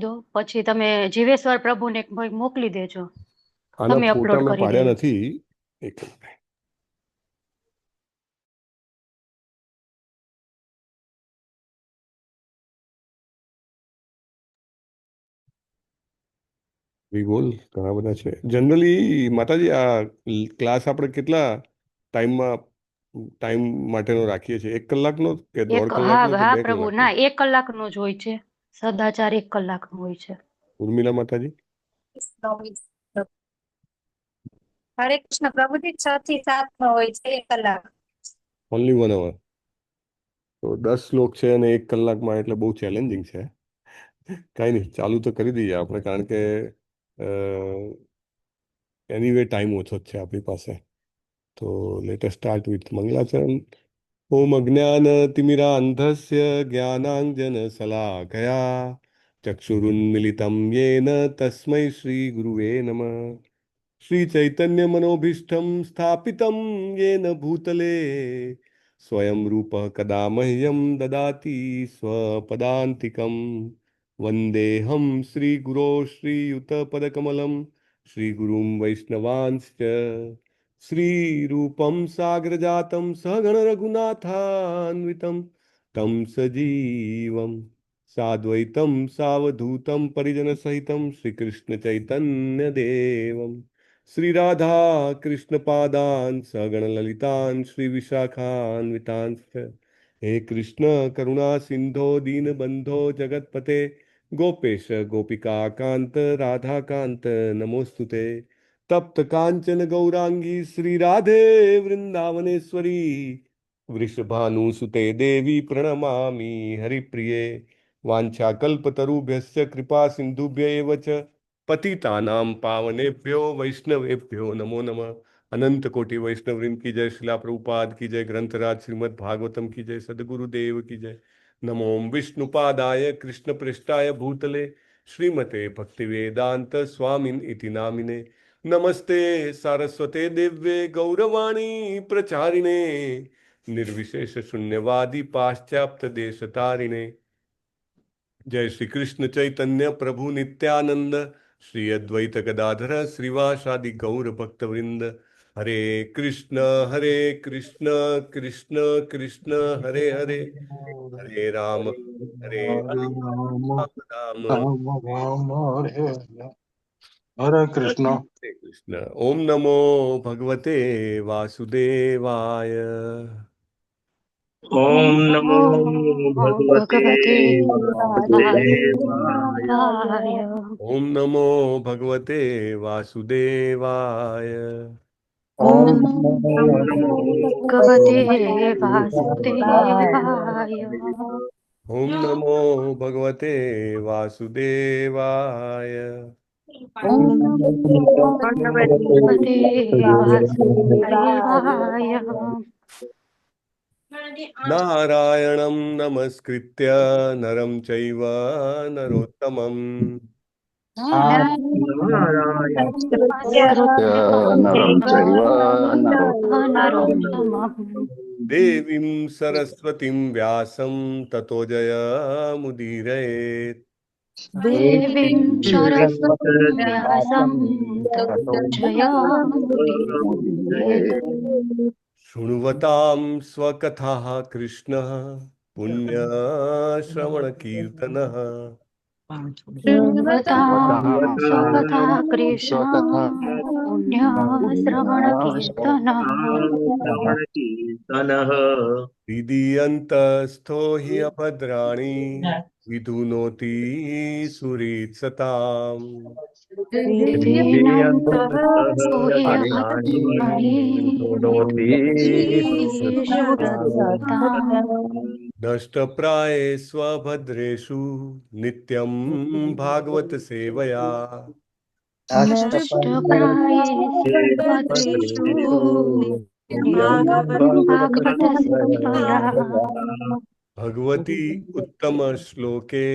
દો, પછી તમે જીવેશ્વર પ્રભુને મોકલી દેજો, આના તમે ફોટા અપલોડ મેં કરી પાડ્યા દેજો. નથી. એક મિનિટ. બોલ, ઘણા બધા છે. જનરલી માતાજી આ ક્લાસ આપણે કેટલા ટાઈમ માટેનો રાખીએ છીએ? 1 કલાકનો કે દોઢ હા કલાકનો કે હા 2 પ્રભુ, કલાકનો? ના 1 કલાકનો જ હોય છે. સદાચાર 1 કલાકનો હોય છે. ઉર્મિલા માતાજી? હરે કૃષ્ણ પ્રભુજી 6 થી 7 નો હોય છે, 1 કલાક. ઓનલી 1 અવર? તો 10 શ્લોક છે અને 1 કલાકમાં, એટલે બહુ ચેલેન્જિંગ છે. કાંઈ નહીં, ચાલુ તો કરી દઈએ આપણે, કારણ કે એનીવે ટાઈમ ઓછો જ છે આપણી પાસે. તો લેટ અસ સ્ટાર્ટ વિથ મંગલાચરણ. ઓમ અજ્ઞાનતિમિરાંધસ્ય જ્ઞાનાંજન શલાકયા ચક્ષુરુન્મિલિतं येन તસ્मै શ્રી ગુરુવે નમઃ. શ્રી ચૈતન્ય મનોભીષ્ટમ સ્થાપિતમ येन ભૂતલે સ્વયં રૂપ કદા મહ્યમ દદાતિ સ્વપદાંતિકમ. વંદેહમ શ્રી ગુરો શ્રીયુતપદકમલમ શ્રી ગુરુમ વૈષ્ણવાંશ્ચ શ્રી રૂપમ સાગર જાતમ સગણ રઘુનાથાન્વિતમ તમ સજીવમ સાદ્વૈતમ સાવધૂતમ પરિજન સહિતમ શ્રી કૃષ્ણ ચૈતન્ય દેવમ શ્રી રાધા કૃષ્ણ પાદાન સગણ લલિતાન શ્રી વિશાખાન્વિતાંશ્ચ. હે કૃષ્ણ કરુણા સિંધો દીન બંધો જગતપતે ગોપેશ ગોપિકા કાંત રાધા કાંત નમોસ્તુતે. तप्त कांचन गौरांगी श्री राधे वृंदावनेश्वरी वृषभानुसुते देवी प्रणमामि हरिप्रिये. वाञ्छाकल्पतरुभ्यश्च कृपा सिन्धुभ्य एव च पतितानां पावनेभ्यो वैष्णवेभ्यो नमो नमः. अनंत कोटि वैष्णववृंद की जय, शिला प्रभुपाद की जय, ग्रंथराज श्रीमद् भागवतम की जय, सदगुरुदेव की जय. नमो विष्णुपादाय कृष्ण पृष्ठाय भूतले श्रीमते भक्तिवेदांत स्वामिन इति नामिने. नमस्ते सारस्वते दिव्ये गौरवाणी प्रचारिणे निर्विशेष शून्यवादी पाश्चात्य देश तारिणे. जय श्री कृष्ण चैतन्य प्रभु नित्यानंद श्री अद्वैत गदाधर श्रीवासादि गौर भक्त वृंद. हरे कृष्ण कृष्ण कृष्ण हरे हरे, हरे राम राम राम हरे कृष्ण. हरे कृष्ण. ओम नमो भगवते वासुदेवाय. ઓમ ओम नमो નમો भगवते ભગવતે वासुदेवाय। વાસુદેવાય. ओम नमो भगवते वासुदेवाय. ઓમ ઓમ નમો ओम નમો नमो ભગવતે भगवते વાસુદેવાય. ओम नमो भगवते वासुदेवाय. ઓમ ઓમ નમો ભગવતે ભગવતે વાસુદેવાય. नारायणं नमस्कृत्य नरं चैव नरोत्तमम् नारायण नमस्कृत्य नरं चैव नरोत्तमम् देवीं सरस्वतीं व्यासं ततो जयमुदीरयेत्. देवीं सरस्वतीं व्यासं ततो जयमुदीरयेत्. शृण्वतां स्वकथाः कृष्णः पुण्यश्रवणकीर्तनः शृण्वतां स्वकथा कृष्ण पुण्यश्रवणकीर्तनः. श्रवणकीर्तनः। विधीयन्तस्थो हि अभद्राणि विधुनोति सुरीत्सताम्. विधिनन्तः भद्राणि ह्यभद्राणि शृणोति विधुषुरताम्. नष्टप्राये स्वभद्रेषु नित्यं भागवत सेवया नष्टप्रायेषु भद्रेषु नित्यं भागवतसेवया भगवती उत्तम श्लोके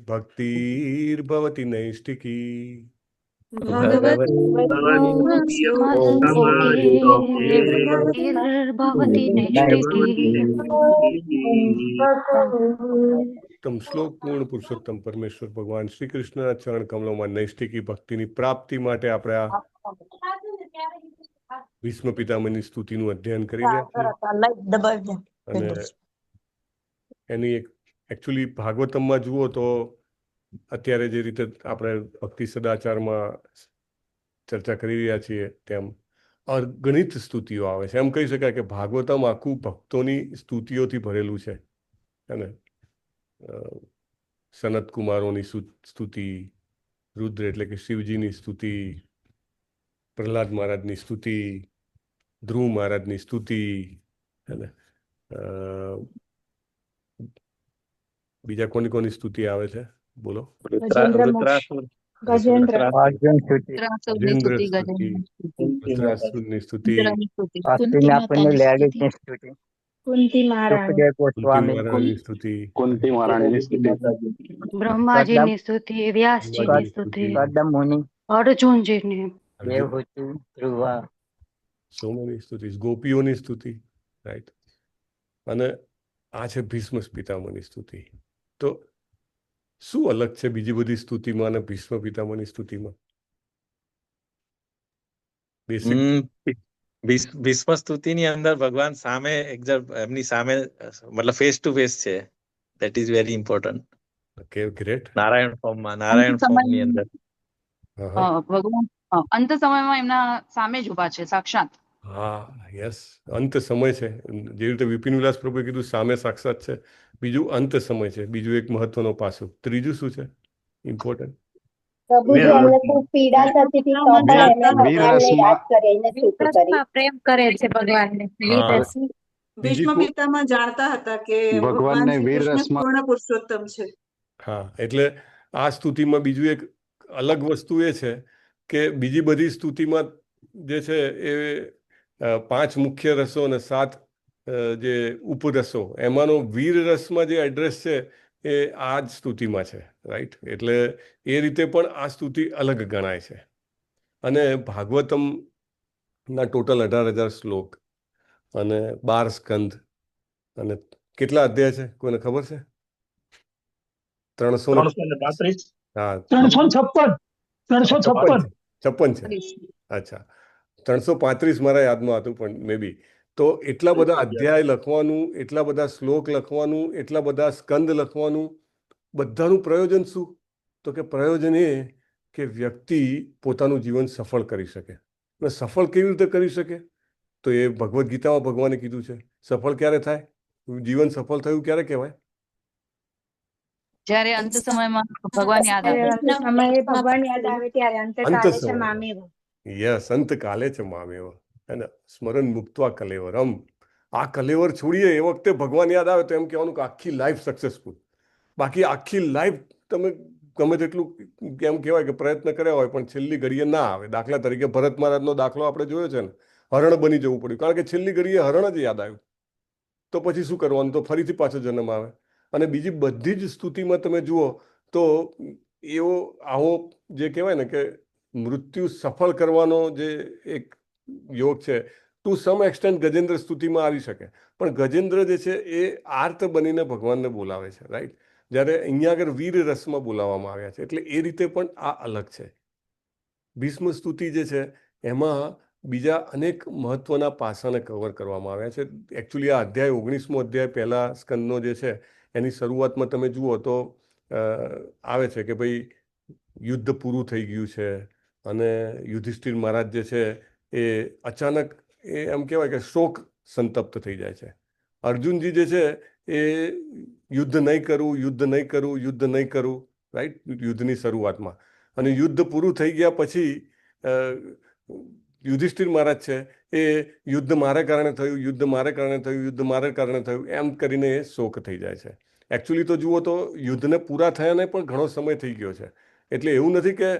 भक्तिर्भवति नैष्टिकी. ભગવતી ભવતી નૈષ્ટિકી ઉત્તમ શ્લોક પૂર્ણ પુરુષોત્તમ પરમેશ્વર ભગવાન શ્રી કૃષ્ણના ચરણ કમલોમાં નૈષ્ટિકી ભક્તિની પ્રાપ્તિ માટે આપણે આ ભીષ્મ પિતામહની સ્તુતિનું અધ્યયન કરી રહ્યા છીએ અને એની એક એકચ્યુઅલી ભાગવતમમાં જુઓ તો અત્યારે જે રીતે આપણે ભક્તિ સદાચારમાં ચર્ચા કરી રહ્યા છીએ તેમ અગણિત સ્તુતિઓ આવે છે. એમ કહી શકાય કે ભાગવતમ આખું ભક્તોની સ્તુતિઓથી ભરેલું છે. અને સનત કુમારોની સ્તુતિ, રુદ્ર એટલે કે શિવજીની સ્તુતિ, પ્રહલાદ મહારાજની સ્તુતિ, ધ્રુવ મહારાજની સ્તુતિ, અને બીજા કોની કોની સ્તુતિ આવે છે બોલો? વૃત્રાસુરની સ્તુતિ, કુંતી મહારાણીની સ્તુતિ, કુંતી મહારાણીની સ્તુતિ, બ્રહ્માજીની સ્તુતિ, વ્યાસજીની સ્તુતિ, અર્જુનજીની, સો મેની સ્તુતિ, ગોપીઓની સ્તુતિ, રાઈટ. અને આ છે ભીષ્મ પિતામહની સ્તુતિ. તો શું અલગ છે બીજી બધી સ્તુતિમાં અને ભીષ્મ પિતામહની સ્તુતિમાં? બેસિક ભીષ્મ સ્તુતિની અંદર ભગવાન સામે એમની સામે મતલબ ફેસ ટુ ફેસ છે. That is very important. Okay, great. Narayan ફોર્મની અંદર ભગવાન અંત સમયમાં એમના સામે જ ઉભા છે સાક્ષાત. હા, યસ, અંત સમય છે. જે રીતે વિપિન વિલાસ પ્રભુએ કીધું સામે સાક્ષાત છે, બીજું અંત સમય છે, બીજું એક મહત્વનો પાસું. ત્રીજું શું છે ઇમ્પોર્ટન્ટ? પ્રેમ કરે છે ભગવાનને. ભીષ્મ પિતામહ જાણતા હતા કે ભગવાન શ્રી કૃષ્ણ પૂર્ણ પુરુષોત્તમ છે. હા, એટલે આ સ્તુતિમાં બીજું એક અલગ વસ્તુ એ છે કે બીજી બધી સ્તુતિમાં જે છે એ 5 મુખ્ય રસો અને 7 જે ઉપરસો, એમાંનો વીર રસમાં જે એડ્રેસ છે એ આ જ સ્તુતિમાં છે, રાઈટ. એટલે એ રીતે પણ આ સ્તુતિ અલગ ગણાય છે. અને ભાગવતમના ટોટલ 18,000 શ્લોક અને 12 સ્કંદ અને કેટલા અધ્યાય છે કોઈને ખબર છે? 335. હા, 356 છે. અચ્છા, 335 મારા યાદમાં હતું, પણ મે બી. તો એટલા બધા અધ્યાય લખવાનું, એટલા બધા શ્લોક લખવાનું, એટલા બધા સ્કંદ લખવાનું, બધાનું પ્રયોજન શું? તો કે પ્રયોજન એ કે વ્યક્તિ પોતાનું જીવન સફળ કરી શકે. અને સફળ કેવી રીતે કરી શકે? તો એ ભગવદ્ ગીતામાં ભગવાને કીધું છે. સફળ ક્યારે થાય? જીવન સફળ થયું ક્યારે કહેવાય? જ્યારે અંત સમયમાં ભગવાન યાદ આવે. ભગવાન યાદ આવે ત્યારે અંતકાલે છે મામેવ. યસ, અંતકાલે છે મામેવ. અને સ્મરણ મુક્ત્વા કલેવરમ. આ કલેવર છોડીએ એ વખતે ભગવાન યાદ આવે તો એમ કહેવાનું કે આખી લાઈફ સક્સેસફુલ. બાકી આખી લાઈફ તમે ગમે તેટલું કેમ કહેવાય કે પ્રયત્ન કર્યા હોય પણ છેલ્લી ઘડીએ ના આવે. દાખલા તરીકે ભરત મહારાજનો દાખલો આપણે જોયો છે ને, હરણ બની જવું પડ્યું કારણ કે છેલ્લી ઘડીએ હરણ જ યાદ આવ્યું. તો પછી શું કરવાનું? તો ફરીથી પાછો જન્મ આવે. અને બીજી બધી જ સ્તુતિમાં તમે જુઓ તો આવો જે કહેવાય ને કે મૃત્યુ સફળ કરવાનો જે એક યોગ છે, ટુ સમ એક્સટેન્ટ ગજેન્દ્ર સ્તુતિમાં આવી શકે. પણ ગજેન્દ્ર જે છે એ આર્ત બનીને ભગવાનને બોલાવે છે, રાઈટ. જ્યારે અહીંયા આગળ વીર રસમાં બોલાવવામાં આવ્યા છે. એટલે એ રીતે પણ આ અલગ છે. ભીષ્મ સ્તુતિ જે છે એમાં બીજા અનેક મહત્વના પાસાને કવર કરવામાં આવ્યા છે. એકચ્યુઅલી આ અધ્યાય 19મો અધ્યાય પહેલા સ્કંદનો જે છે એની શરૂઆતમાં તમે જુઓ તો આવે છે કે ભાઈ યુદ્ધ પૂરું થઈ ગયું છે અને યુધિષ્ઠિર મહારાજ જે છે એ અચાનક એ એમ કહેવાય કે શોક સંતપ્ત થઈ જાય છે. અર્જુનજી જે છે એ યુદ્ધ નહીં કરું, રાઈટ, યુદ્ધની શરૂઆતમાં. અને યુદ્ધ પૂરું થઈ ગયા પછી યુધિષ્ઠિર મહારાજ છે એ યુદ્ધ મારે કારણે થયું એમ કરીને એ શોક થઈ જાય છે. એકચ્યુઅલી તો જુઓ તો યુદ્ધને પૂરા થયાને પણ ઘણો સમય થઈ ગયો છે. એટલે એવું નથી કે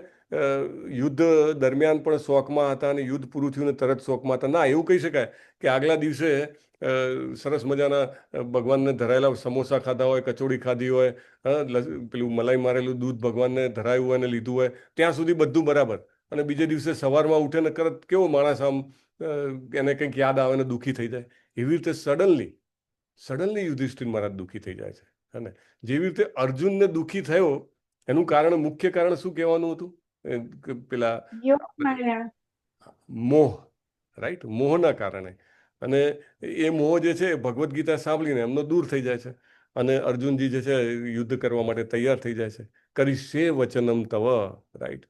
યુદ્ધ દરમિયાન પણ શોકમાં હતા અને યુદ્ધ પૂરું થયું ને તરત શોકમાં હતા. ના, એવું કહી શકાય કે આગલા દિવસે સરસ મજાના ભગવાનને ધરાયેલા સમોસા ખાધા હોય, કચોડી ખાધી હોય, પેલું મલાઈ મારેલું દૂધ ભગવાનને ધરાયું હોય અને લીધું હોય, ત્યાં સુધી બધું બરાબર. અને બીજે દિવસે સવારમાં ઉઠે ને તરત કેવો માણસ આમ એને કંઈક યાદ આવે ને દુઃખી થઈ જાય. એવી રીતે સડનલી યુધિષ્ઠિર મહારાજ દુઃખી થઈ જાય છે. અને જેવી રીતે અર્જુનને દુઃખી થયો એનું કારણ, મુખ્ય કારણ શું કહેવાનું હતું? પેલા મોહ, રાઈટ, મોહના કારણે. અને એ મોહ જે છે ભગવદ્ ગીતા સાંભળીને એમનો દૂર થઈ જાય છે. અને અર્જુનજી જે છે યુદ્ધ કરવા માટે તૈયાર થઈ જાય છે. કરીશે વચનમ તવ, રાઈટ.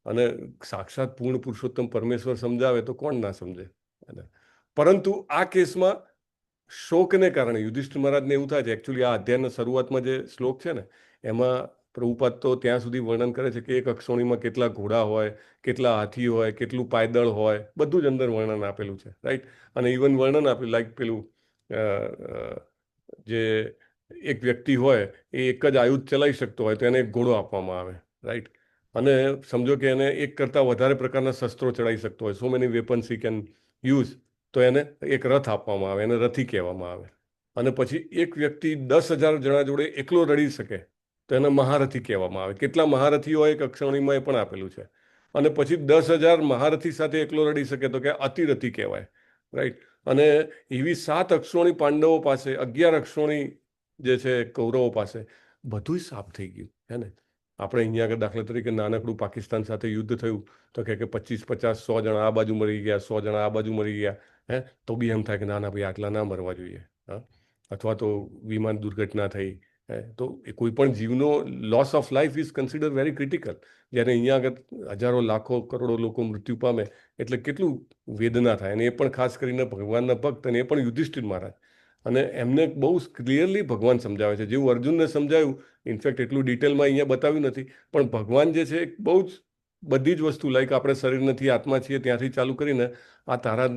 અને સાક્ષાત પૂર્ણ પુરુષોત્તમ પરમેશ્વર સમજાવે તો કોણ ના સમજે. પરંતુ આ કેસમાં શોકને કારણે યુધિષ્ઠિર મહારાજને એવું થાય છે. એકચ્યુઅલી આ અધ્યાયના શરૂઆતમાં જે શ્લોક છે ને એમાં પ્રભુપાદ તો ત્યાં સુધી વર્ણન કરે છે કે એક અક્ષોણીમાં કેટલા ઘોડા હોય, કેટલા હાથી હોય, કેટલું પાયદળ હોય, બધું જ અંદર વર્ણન આપેલું છે, રાઈટ. અને ઇવન વર્ણન આપેલું લાઈક પેલું જે એક વ્યક્તિ હોય એ એક જ આયુધ ચલાવી શકતો હોય તો એને એક ઘોડો આપવામાં આવે, રાઈટ. અને સમજો કે એને એક કરતાં વધારે પ્રકારના શસ્ત્રો ચડાવી શકતો હોય, so many weapons he can use, તો એને એક રથ આપવામાં આવે, એને રથી કહેવામાં આવે. અને પછી એક વ્યક્તિ 10,000 જણા જોડે એકલો લડી શકે તો એને મહારથી કહેવામાં આવે. કેટલા મહારથી હોય એક અક્ષરણીમાં એ પણ આપેલું છે. અને પછી 10,000 મહારથી સાથે એકલો લડી શકે તો કે અતિરથી કહેવાય, રાઈટ. અને એવી 7 અક્ષોણી પાંડવો પાસે, 11 અક્ષોણી જે છે કૌરવો પાસે, બધું સાફ થઈ ગયું. હે ને? આપણે અહીંયા આગળ દાખલા તરીકે નાનકડું પાકિસ્તાન સાથે યુદ્ધ થયું તો કે 25, 50, 100 જણા આ બાજુ મરી ગયા, 100 જણા આ બાજુ મરી ગયા. તો બી એમ થાય કે ના ભાઈ આટલા ના મરવા જોઈએ. અથવા તો વિમાન દુર્ઘટના થઈ, તો કોઈ પણ જીવનો loss of life is consider very critical. જ્યારે અહીંયા આગળ હજારો લાખો કરોડો લોકો મૃત્યુ પામે એટલે કેટલું વેદના થાય. અને એ પણ ખાસ કરીને ભગવાનના ભક્ત, અને એ પણ યુધિષ્ઠિર મહારાજ. અને એમને બહુ ક્લિયરલી ભગવાન સમજાવે છે, જેવું અર્જુનને સમજાયું. ઇનફેક્ટ એટલું ડિટેલમાં અહીંયા બતાવ્યું નથી, પણ ભગવાન જે છે બહુ જ બધી જ વસ્તુ, લાઈક આપણે શરીર નથી આત્મા છીએ ત્યાંથી ચાલુ કરીને આ તારા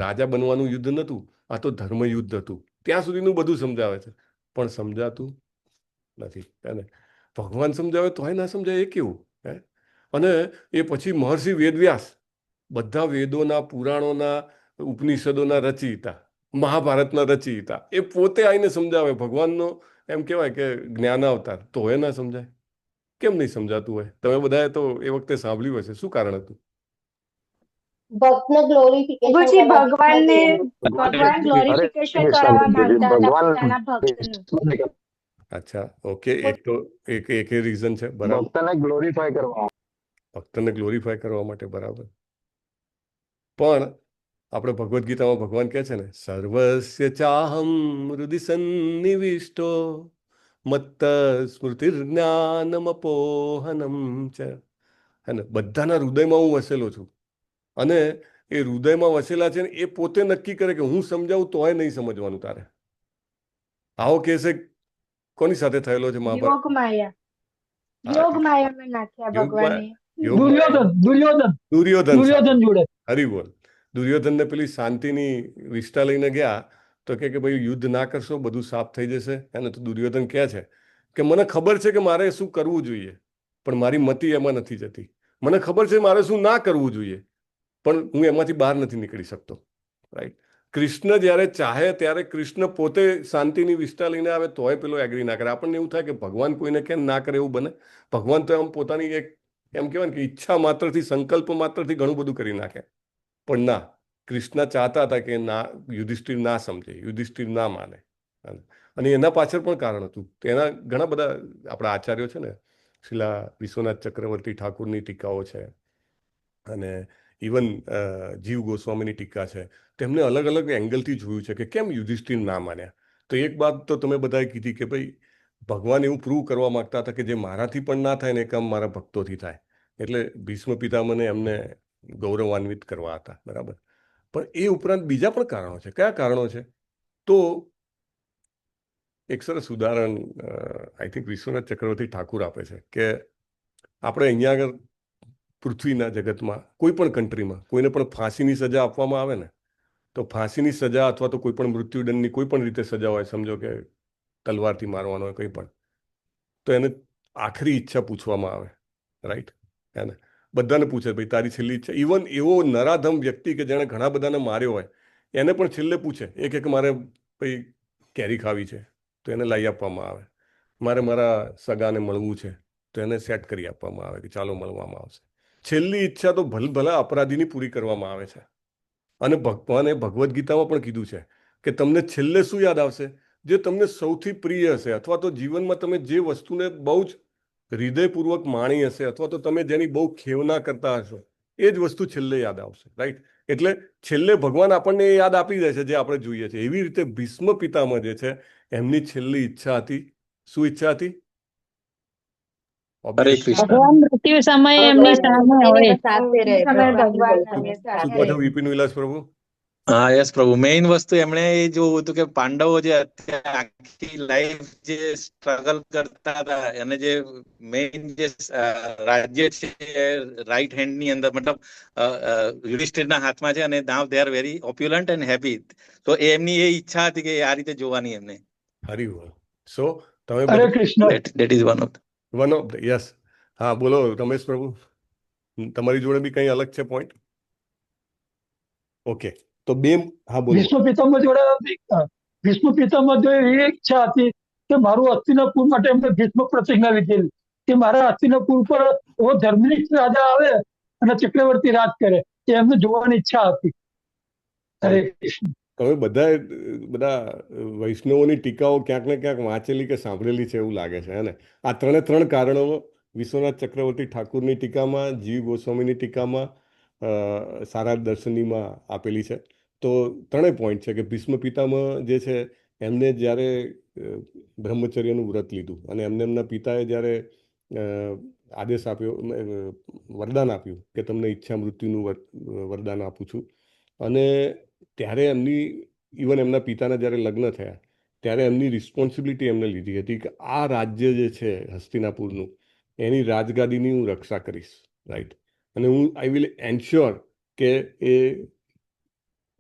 રાજા બનવાનું યુદ્ધ નહોતું, આ તો ધર્મ યુદ્ધ હતું, ત્યાં સુધીનું બધું સમજાવે છે. પણ સમજાતું નથી. અને ભગવાન સમજાવે તોય ના સમજાય એ કેવું? અને એ પછી મહર્ષિ વેદવ્યાસ બધા વેદોના, પુરાણોના, ઉપનિષદોના રચયિતા, મહાભારતના રચયિતા, એ પોતે આવીને સમજાવે ભગવાનનો, એમ કહેવાય કે જ્ઞાન અવતાર, તો એ ના સમજાય. કેમ નહીં સમજાતું હોય? તમે બધાએ તો એ વખતે સાંભળ્યું હશે. શું કારણ હતું? ભક્તને ગ્લોરીફિકેશન ભગવાન ગ્લોરીફિકેશન કરાવવા માંગતા હતા પોતાના ભક્તનું. અચ્છા, ઓકે. એક રીઝન છે, બરાબર. ભક્તને ગ્લોરીફાય કરવા, ભક્તને ગ્લોરીફાય કરવા માટે, બરાબર. પણ આપણે ભગવદ્ ગીતામાં ભગવાન કહે છે ને, સર્વસ્ય ચાહમ હૃદિ સન્નિવિષ્ટો મત્ત સ્મૃતિર્જ્ઞાનમપોહનમ ચ. હે ને? બધાના હૃદયમાં હું વસેલો છું. અને એ હૃદયમાં વસેલા છે ને એ પોતે નક્કી કરે કે હું સમજાવું તોય નહીં સમજવાનું તારે. આવો કેસ કોની સાથે થયેલો છે? મહાભારત. યોગમાયામાં નાખ્યા ભગવાને. દુર્યોધન જોડે. હરી બોલ. દુર્યોધનને પેલી શાંતિની વિષ્ઠા લઈને ગયા તો કે ભાઈ યુદ્ધ ના કરશો, બધું સાફ થઈ જશે. એને તો દુર્યોધન કહે છે કે મને ખબર છે કે મારે શું કરવું જોઈએ, પણ મારી મતિ એમાં નથી જતી. મને ખબર છે મારે શું ના કરવું જોઈએ, પણ હું એમાંથી બહાર નથી નીકળી શકતો, રાઈટ. કૃષ્ણ જ્યારે ચાહે ત્યારે કૃષ્ણ પોતે શાંતિની વિષ્ઠા લઈને આવે તોય પેલો એગ્રી ના કરે. આપણને એવું થાય કે ભગવાન કોઈને કેમ ના કરે એવું બને? ભગવાન તો એમ પોતાની એક એમ કહેવાય કે ઈચ્છા માત્રથી, સંકલ્પ માત્રથી ઘણું બધું કરી નાખે. પણ ના, કૃષ્ણ ચાહતા હતા કે ના, યુધિષ્ઠિર ના સમજે, યુધિષ્ઠિર ના માને. અને એના પાછળ પણ કારણ હતું. એના ઘણા બધા આપણા આચાર્યો છે ને, શિલા વિશ્વનાથ ચક્રવર્તી ઠાકુરની ટીકાઓ છે, અને ઇવન જીવ ગોસ્વામીની ટીકા છે. તેમને અલગ અલગ એંગલથી જોયું છે કે કેમ યુધિષ્ઠિર ના માન્યા. તો એક વાત તો તમે બધાએ કીધી કે ભાઈ ભગવાન એવું પ્રૂવ કરવા માંગતા હતા કે જે મારાથી પણ ના થાય ને એ કામ મારા ભક્તોથી થાય. એટલે ભીષ્મ પિતામહને એમને ગૌરવાન્વિત કરવા હતા, બરાબર. પણ એ ઉપરાંત બીજા પણ કારણો છે. કયા કારણો છે? તો એક સરસ ઉદાહરણ આઈ થિંક વિશ્વનાથ ચક્રવર્તી ઠાકુર આપે છે કે આપણે અહીંયા આગળ પૃથ્વીના જગતમાં કોઈ પણ કન્ટ્રીમાં કોઈને પણ ફાંસીની સજા આપવામાં આવે ને, તો ફાંસીની સજા અથવા તો કોઈ પણ મૃત્યુદંડની કોઈ પણ રીતે સજા હોય, સમજો કે તલવારથી મારવાનો હોય, કંઈ પણ, તો એને આખરી ઈચ્છા પૂછવામાં આવે, રાઈટ. એને બધાને પૂછે ભાઈ તારી છેલ્લી ઈચ્છા. ઇવન એવો નરાધમ વ્યક્તિ કે જેણે ઘણા બધાને માર્યો હોય એને પણ છેલ્લે પૂછે એક મારે ભાઈ કેરી ખાવી છે તો એને લઈ આપવામાં આવે. મારે મારા સગાને મળવું છે તો એને સેટ કરી આપવામાં આવે કે ચાલો મળવામાં આવશે. છેલ્લી ઈચ્છા તો ભલા અપરાધીની પૂરી કરવામાં આવે છે. અને ભગવાને ભગવદ્ ગીતામાં પણ કીધું છે કે તમને છેલ્લે શું યાદ આવશે? જે તમને સૌથી પ્રિય હશે, અથવા તો જીવનમાં તમે જે વસ્તુને બહુ જ હૃદયપૂર્વક માણી હશે, અથવા તો તમે જેની બહુ ખેવના કરતા હશો, એ જ વસ્તુ છેલ્લે યાદ આવશે. રાઈટ? એટલે છેલ્લે ભગવાન આપણને એ યાદ આપી દે છે જે આપણે જોઈએ છે. એવી રીતે ભીષ્મ પિતામહ જે છે એમની છેલ્લી ઈચ્છા હતી. શું ઈચ્છા હતી? હરે કૃષ્ણ. ભગવાન મૃત્યુ સમયે એમની સામે હોય સાથે રહે, સમયે ભગવાન ભગવાન સાથે એમની શું સાથે કહો છો રહે. વિપિન વિલાસ પ્રભુ? હા, યસ પ્રભુ. મેઇન વસ્તુ એમણે એ જોવું હતું કે પાંડવો જે અત્યારે આખી લાઈફ જે સ્ટ્રગલ કરતા હતા અને જે મેઇન જે રાજ્ય છે રાઈટ હેન્ડ ની અંદર, મતલબ યુધિષ્ઠિરના હાથમાં છે, અને now they are very opulent and happy. તો એમની એ ઈચ્છા હતી કે આ રીતે જોવાની એમને. હરિવલ. સો તમે હરે Krishna. That is one of the yes. હા, બોલો રમેશ પ્રભુ, તમારી જોડે બી કંઈ અલગ છે પોઈન્ટ? ઓકે, તો બે. હા, બોલો. ભીષ્મ પિતામહ જોડે ભીષ્મ પિતામહ જોડે એ ઈચ્છા હતી કે મારું હસ્તિનાપુર માટે એમને ભીષ્મ પ્રતિજ્ઞા લીધેલી કે મારા હસ્તિનાપુર પર એવો ધર્મનિષ્ઠ રાજા આવે અને ચક્રવર્તી રાજ કરે, એ એમને જોવાની ઈચ્છા હતી. હરે કૃષ્ણ. તમે બધા વૈષ્ણવોની ટીકાઓ ક્યાંક ને ક્યાંક વાંચેલી કે સાંભળેલી છે એવું લાગે છે, હે ને? આ ત્રણ કારણો વિશ્વનાથ ચક્રવર્તી ઠાકુરની ટીકામાં, જીવ ગોસ્વામીની ટીકામાં, સારા દર્શનીમાં આપેલી છે. તો ત્રણેય પોઈન્ટ છે કે ભીષ્મ પિતામહ જે છે એમને જ્યારે બ્રહ્મચર્યનું વ્રત લીધું અને એમના પિતાએ જ્યારે આદેશ આપ્યો, વરદાન આપ્યું કે તમને ઈચ્છા મૃત્યુનું વરદાન આપું છું, અને ત્યારે ઇવન એમના પિતાના જ્યારે લગ્ન થયા ત્યારે એમની રિસ્પોન્સિબિલિટી એમને લીધી હતી કે આ રાજ્ય જે છે હસ્તિનાપુરનું, એની રાજગાદીની હું રક્ષા કરીશ. રાઈટ? અને આઈ વિલ એન્શ્યોર કે એ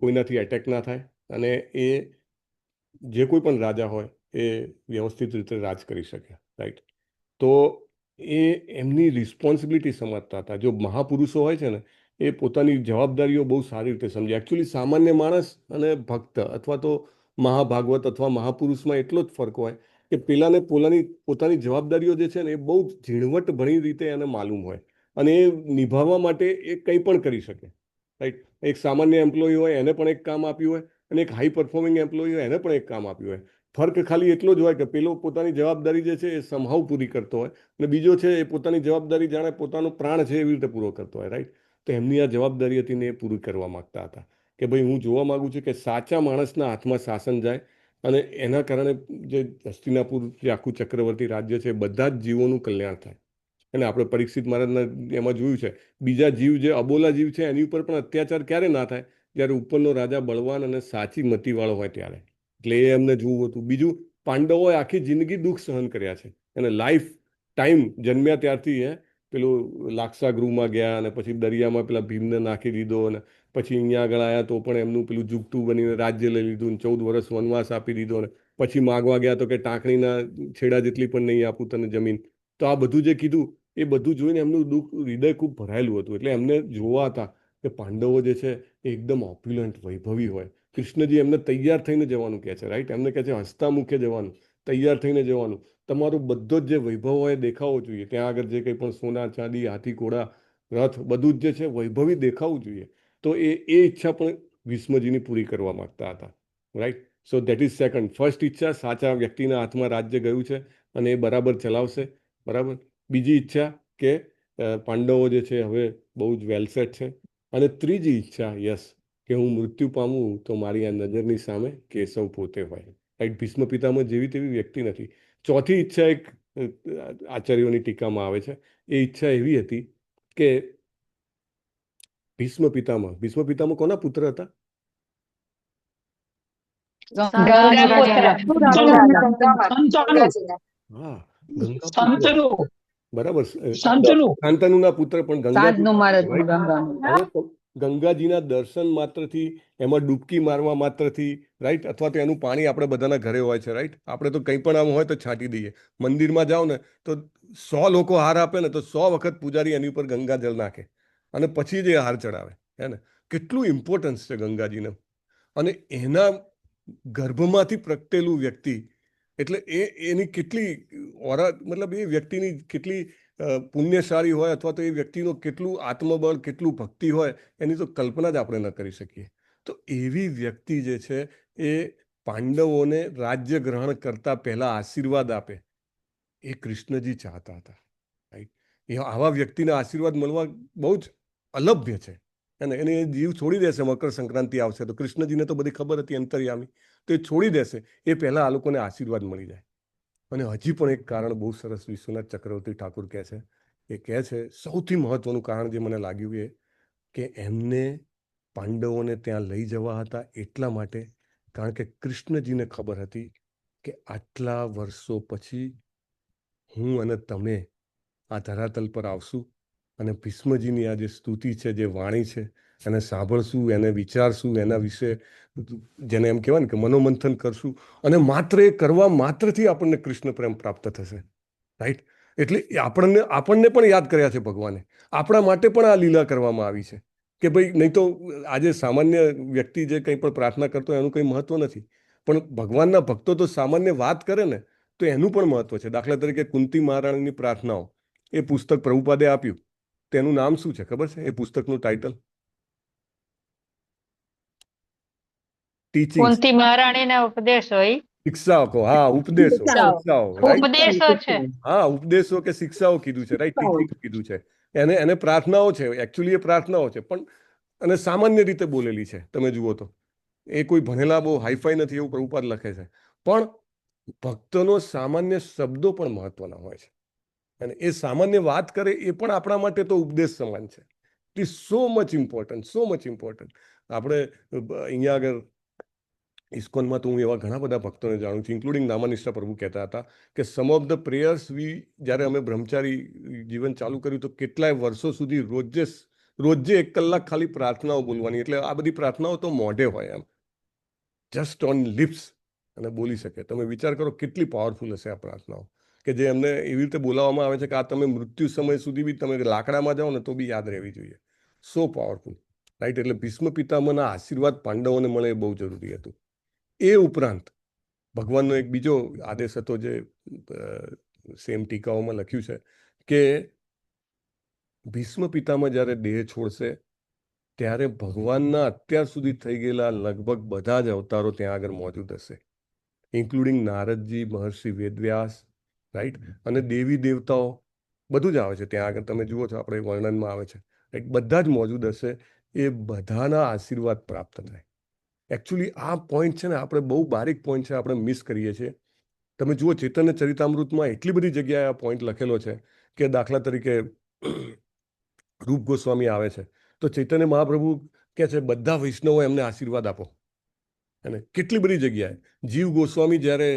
કોઈનાથી એટેક ના થાય અને એ જે કોઈ પણ રાજા હોય એ વ્યવસ્થિત રીતે રાજ કરી શકે. રાઈટ? તો એ એમની રિસ્પોન્સિબિલિટી સમજતા હતા. જો મહાપુરુષો હોય છે ને, એ પોતાની જવાબદારીઓ બહુ સારી રીતે સમજે. એકચ્યુઅલી સામાન્ય માણસ અને ભક્ત અથવા તો મહાભાગવત અથવા મહાપુરુષમાં એટલો જ ફરક હોય કે પેલાને પોતાની જવાબદારીઓ જે છે ને એ બહુ ઝીણવટ ભણી રીતે એને માલુમ હોય અને એ નિભાવવા માટે એ કંઈ પણ કરી શકે. રાઈટ? એક સામાન્ય એમ્પ્લોય હોય એને પણ એક કામ આપ્યું હોય અને એક હાઈ પરફોર્મિંગ એમ્પ્લોય હોય એને પણ એક કામ આપ્યું હોય. ફર્ક ખાલી એટલો જ હોય કે પેલો પોતાની જવાબદારી જે છે એ સમહાવ પૂરી કરતો હોય અને બીજો છે એ પોતાની જવાબદારી જાણે પોતાનો પ્રાણ છે એવી રીતે પૂરો કરતો હોય. રાઈટ? તો એમની આ જવાબદારી હતી ને એ પૂરી કરવા માગતા હતા કે ભાઈ હું જોવા માંગુ છું કે સાચા માણસના હાથમાં શાસન જાય અને એના કારણે જે હસ્તિનાપુર જે આખું ચક્રવર્તી રાજ્ય છે બધા જ જીવોનું કલ્યાણ થાય. અને આપણે પરીક્ષિત મહારાજના એમાં જોયું છે, બીજા જીવ જે અબોલા જીવ છે એની ઉપર પણ અત્યાચાર ક્યારે ના થાય? જ્યારે ઉપરનો રાજા બળવાન અને સાચી મતિવાળો હોય ત્યારે. એટલે એ એમને જોવું હતું. બીજું, પાંડવોએ આખી જિંદગી દુઃખ સહન કર્યા છે અને લાઈફ ટાઈમ જન્મ્યા ત્યારથી પેલું લાક્ષા ગૃહમાં ગયા અને પછી દરિયામાં પેલા ભીમને નાખી દીધો અને પછી અહીંયા આગળ આવ્યા તો પણ એમનું પેલું જુગતું બનીને રાજ્ય લઈ લીધું, 14 વર્ષ વનવાસ આપી દીધો અને પછી માગવા ગયા તો કે ટાંકણીના છેડા જેટલી પણ નહીં આપું તને જમીન. તો આ બધું જે કીધું એ બધું જોઈને એમનું દુઃખ, હૃદય ખૂબ ભરાયેલું હતું. એટલે એમને જોવા હતા કે પાંડવો જે છે એ એકદમ ઓપ્યુલન્ટ વૈભવી હોય. કૃષ્ણજી એમને તૈયાર થઈને જવાનું કહે છે. રાઈટ? એમને કહે છે હસતા મુખે જવાનું, તૈયાર થઈને જવાનું. તમારો બધો જ જે વૈભવ હોય દેખાવો જોઈએ. ત્યાં આગળ જે કંઈ પણ સોના ચાંદી, હાથી ઘોડા, રથ બધું જ જે છે વૈભવી દેખાવું જોઈએ. તો એ ઈચ્છા પણ ભીષ્મજીની પૂરી કરવા માંગતા હતા. Right? So that is second. First ઈચ્છા, સાચા વ્યક્તિના હાથમાં રાજ્ય ગયું છે અને એ બરાબર ચલાવશે. બરાબર? બીજી ઈચ્છા કે પાંડવો જે છે હવે બહુ જ વેલસેટ છે. અને ત્રીજી ઈચ્છા, યસ, કે હું મૃત્યુ પામું તો મારી આ નજરની સામે કેશવ પોતે હોય. રાઈટ? ભીષ્મ પિતામહ જેવી તેવી વ્યક્તિ નથી. ચોથી ઈચ્છા એક આચાર્યોની ટીકામાં આવે છે. એ ઈચ્છા એવી હતી કે ભીષ્મ પિતામહ કોના પુત્ર હતા? હા, ગંગા. બરાબર. શાંતનુના પુત્ર પણ ગંગાજીના દર્શન માત્રથી, એમાં ડૂબકી મારવા માત્રથી, રાઈટ, અથવા તો એનું પાણી આપણે બધાના ઘરે હોય છે. રાઈટ? આપણે તો કંઈ પણ આમ હોય તો છાંટી દઈએ. મંદિરમાં જાઓ ને તો 100 લોકો હાર આપે ને તો 100 વખત પૂજારી એની ઉપર ગંગાજળ નાખે અને પછી જ એ હાર ચડાવે. હે ને? કેટલું ઇમ્પોર્ટન્સ છે ગંગાજીને. અને એના ગર્ભમાંથી પ્રગટેલું વ્યક્તિ એટલે એની કેટલી ઓરા, મતલબ એ વ્યક્તિની કેટલી પુણ્યશાળી હોય અથવા તો એ વ્યક્તિનું કેટલું આત્મબળ, કેટલું ભક્તિ હોય એની તો કલ્પના જ આપણે ન કરી શકીએ. તો એવી વ્યક્તિ જે છે એ પાંડવોને રાજ્ય ગ્રહણ કરતા પહેલા આશીર્વાદ આપે, એ કૃષ્ણજી ચાહતા હતા. રાઈટ, એ આવા વ્યક્તિના આશીર્વાદ મળવા બહુ જ અલભ્ય છે. અને એને જીવ છોડી દેશે, મકર સંક્રાંતિ આવશે તો કૃષ્ણજીને તો બધી ખબર હતી અંતર્યામી, તો એ છોડી દેશે એ પહેલા આ લોકોને આશીર્વાદ મળી જાય. અને હજી પણ એક કારણ બહુ સરસ વિશ્વનાથ ચક્રવર્તી ઠાકુર કહે છે, એ કહે છે સૌથી મહત્વનું કારણ જે મને લાગ્યું એ કે એમને પાંડવોને ત્યાં લઈ જવા હતા એટલા માટે કારણ કે કૃષ્ણજીને ખબર હતી કે આટલા વર્ષો પછી હું અને તમે આ ધરાતલ પર આવશું અને ભીષ્મજીની આ જે સ્તુતિ છે, જે વાણી છે, એને સાંભળશું, એને વિચારશું, એના વિશે જેને એમ કહેવાય ને કે મનોમંથન કરશું, અને માત્ર એ કરવા માત્રથી આપણને કૃષ્ણ પ્રેમ પ્રાપ્ત થશે. રાઈટ, એટલે આપણને પણ યાદ કર્યા છે ભગવાને, આપણા માટે પણ આ લીલા કરવામાં આવી છે કે ભાઈ નહીં તો આજે સામાન્ય વ્યક્તિ જે કંઈ પણ પ્રાર્થના કરતો એનું કંઈ મહત્વ નથી, પણ ભગવાનના ભક્તો તો સામાન્ય વાત કરે ને તો એનું પણ મહત્વ છે. દાખલા તરીકે કુંતી મહારાણીની પ્રાર્થનાઓ, એ પુસ્તક પ્રભુપાદે આપ્યું, તેનું નામ શું છે ખબર છે? એ પુસ્તકનું ટાઇટલ ટીચિંગ, કુંતી મહારાણીના ઉપદેશ હોય, શિક્ષાઓ. હા, ઉપદેશો, શિક્ષાઓ. રાઈટ, ઉપદેશો છે. હા, ઉપદેશો કે શિક્ષાઓ કીધું છે. રાઈટ, ટીચિંગ કીધું છે. એને પ્રાર્થનાઓ છે, એકચ્યુઅલી એ પ્રાર્થનાઓ છે, પણ અને સામાન્ય રીતે બોલેલી છે. તમે જુઓ તો એ કોઈ ભણેલા બહુ હાઈફાઈ નથી એવું પ્રભુપાદ લખે છે, પણ ભક્તનો સામાન્ય શબ્દો પણ મહત્વના હોય છે. અને એ સામાન્ય વાત કરે એ પણ આપણા માટે તો ઉપદેશ સમાન છે. It is so much important, so much important. આપણે અહીંયા આગળ ઇસ્કોનમાં તો હું એવા ઘણા બધા ભક્તોને જાણું છું, ઇન્ક્લુડિંગ નામાનિષ્ઠા પ્રભુ કહેતા હતા કે સમ ઓફ ધ પ્રેયર્સ જ્યારે અમે બ્રહ્મચારી જીવન ચાલુ કર્યું તો કેટલાય વર્ષો સુધી રોજે 1 કલાક ખાલી પ્રાર્થનાઓ બોલવાની. એટલે આ બધી પ્રાર્થનાઓ તો મોઢે હોય, એમ જસ્ટ ઓન લિપ્સ, અને બોલી શકે. તમે વિચાર કરો કેટલી પાવરફુલ હશે આ પ્રાર્થનાઓ, કે જે એમને એવી રીતે બોલાવવામાં આવે છે કે આ તમે મૃત્યુ સમય સુધી બી તમે લાકડામાં જાઓ ને તો બી યાદ રહેવી જોઈએ. સો પાવરફુલ. રાઈટ, એટલે ભીષ્મ પિતામહના આશીર્વાદ પાંડવોને મળે એ બહુ જરૂરી હતું. એ ઉપરાંત ભગવાનનો એક બીજો આદેશ હતો જે સેમ ટીકાઓમાં લખ્યું છે કે ભીષ્મ પિતામહ જ્યારે દેહ છોડશે ત્યારે ભગવાનના અત્યાર સુધી થઈ ગયેલા લગભગ બધા જ અવતારો ત્યાં આગળ મોજૂદ હશે, ઇન્ક્લુડિંગ નારદજી, મહર્ષિ વેદવ્યાસ, રાઈટ, અને દેવી દેવતાઓ બધું જ આવે છે ત્યાં આગળ. તમે જુઓ છો આપણે વર્ણનમાં આવે છે, રાઈટ, બધા જ મોજૂદ હશે. એ બધાના આશીર્વાદ પ્રાપ્ત થાય. એકચ્યુઅલી આ પોઈન્ટ છે ને, આપણે બહુ બારીક પોઈન્ટ છે, આપણે મિસ કરીએ છીએ. તમે જુઓ ચૈતન્ય ચરિતામૃતમાં એટલી બધી જગ્યાએ આ પોઈન્ટ લખેલો છે કે દાખલા તરીકે રૂપ ગોસ્વામી આવે છે તો ચૈતન્ય મહાપ્રભુ કહે છે બધા વૈષ્ણવો એમને આશીર્વાદ આપો. અને કેટલી બધી જગ્યાએ જીવ ગોસ્વામી જ્યારે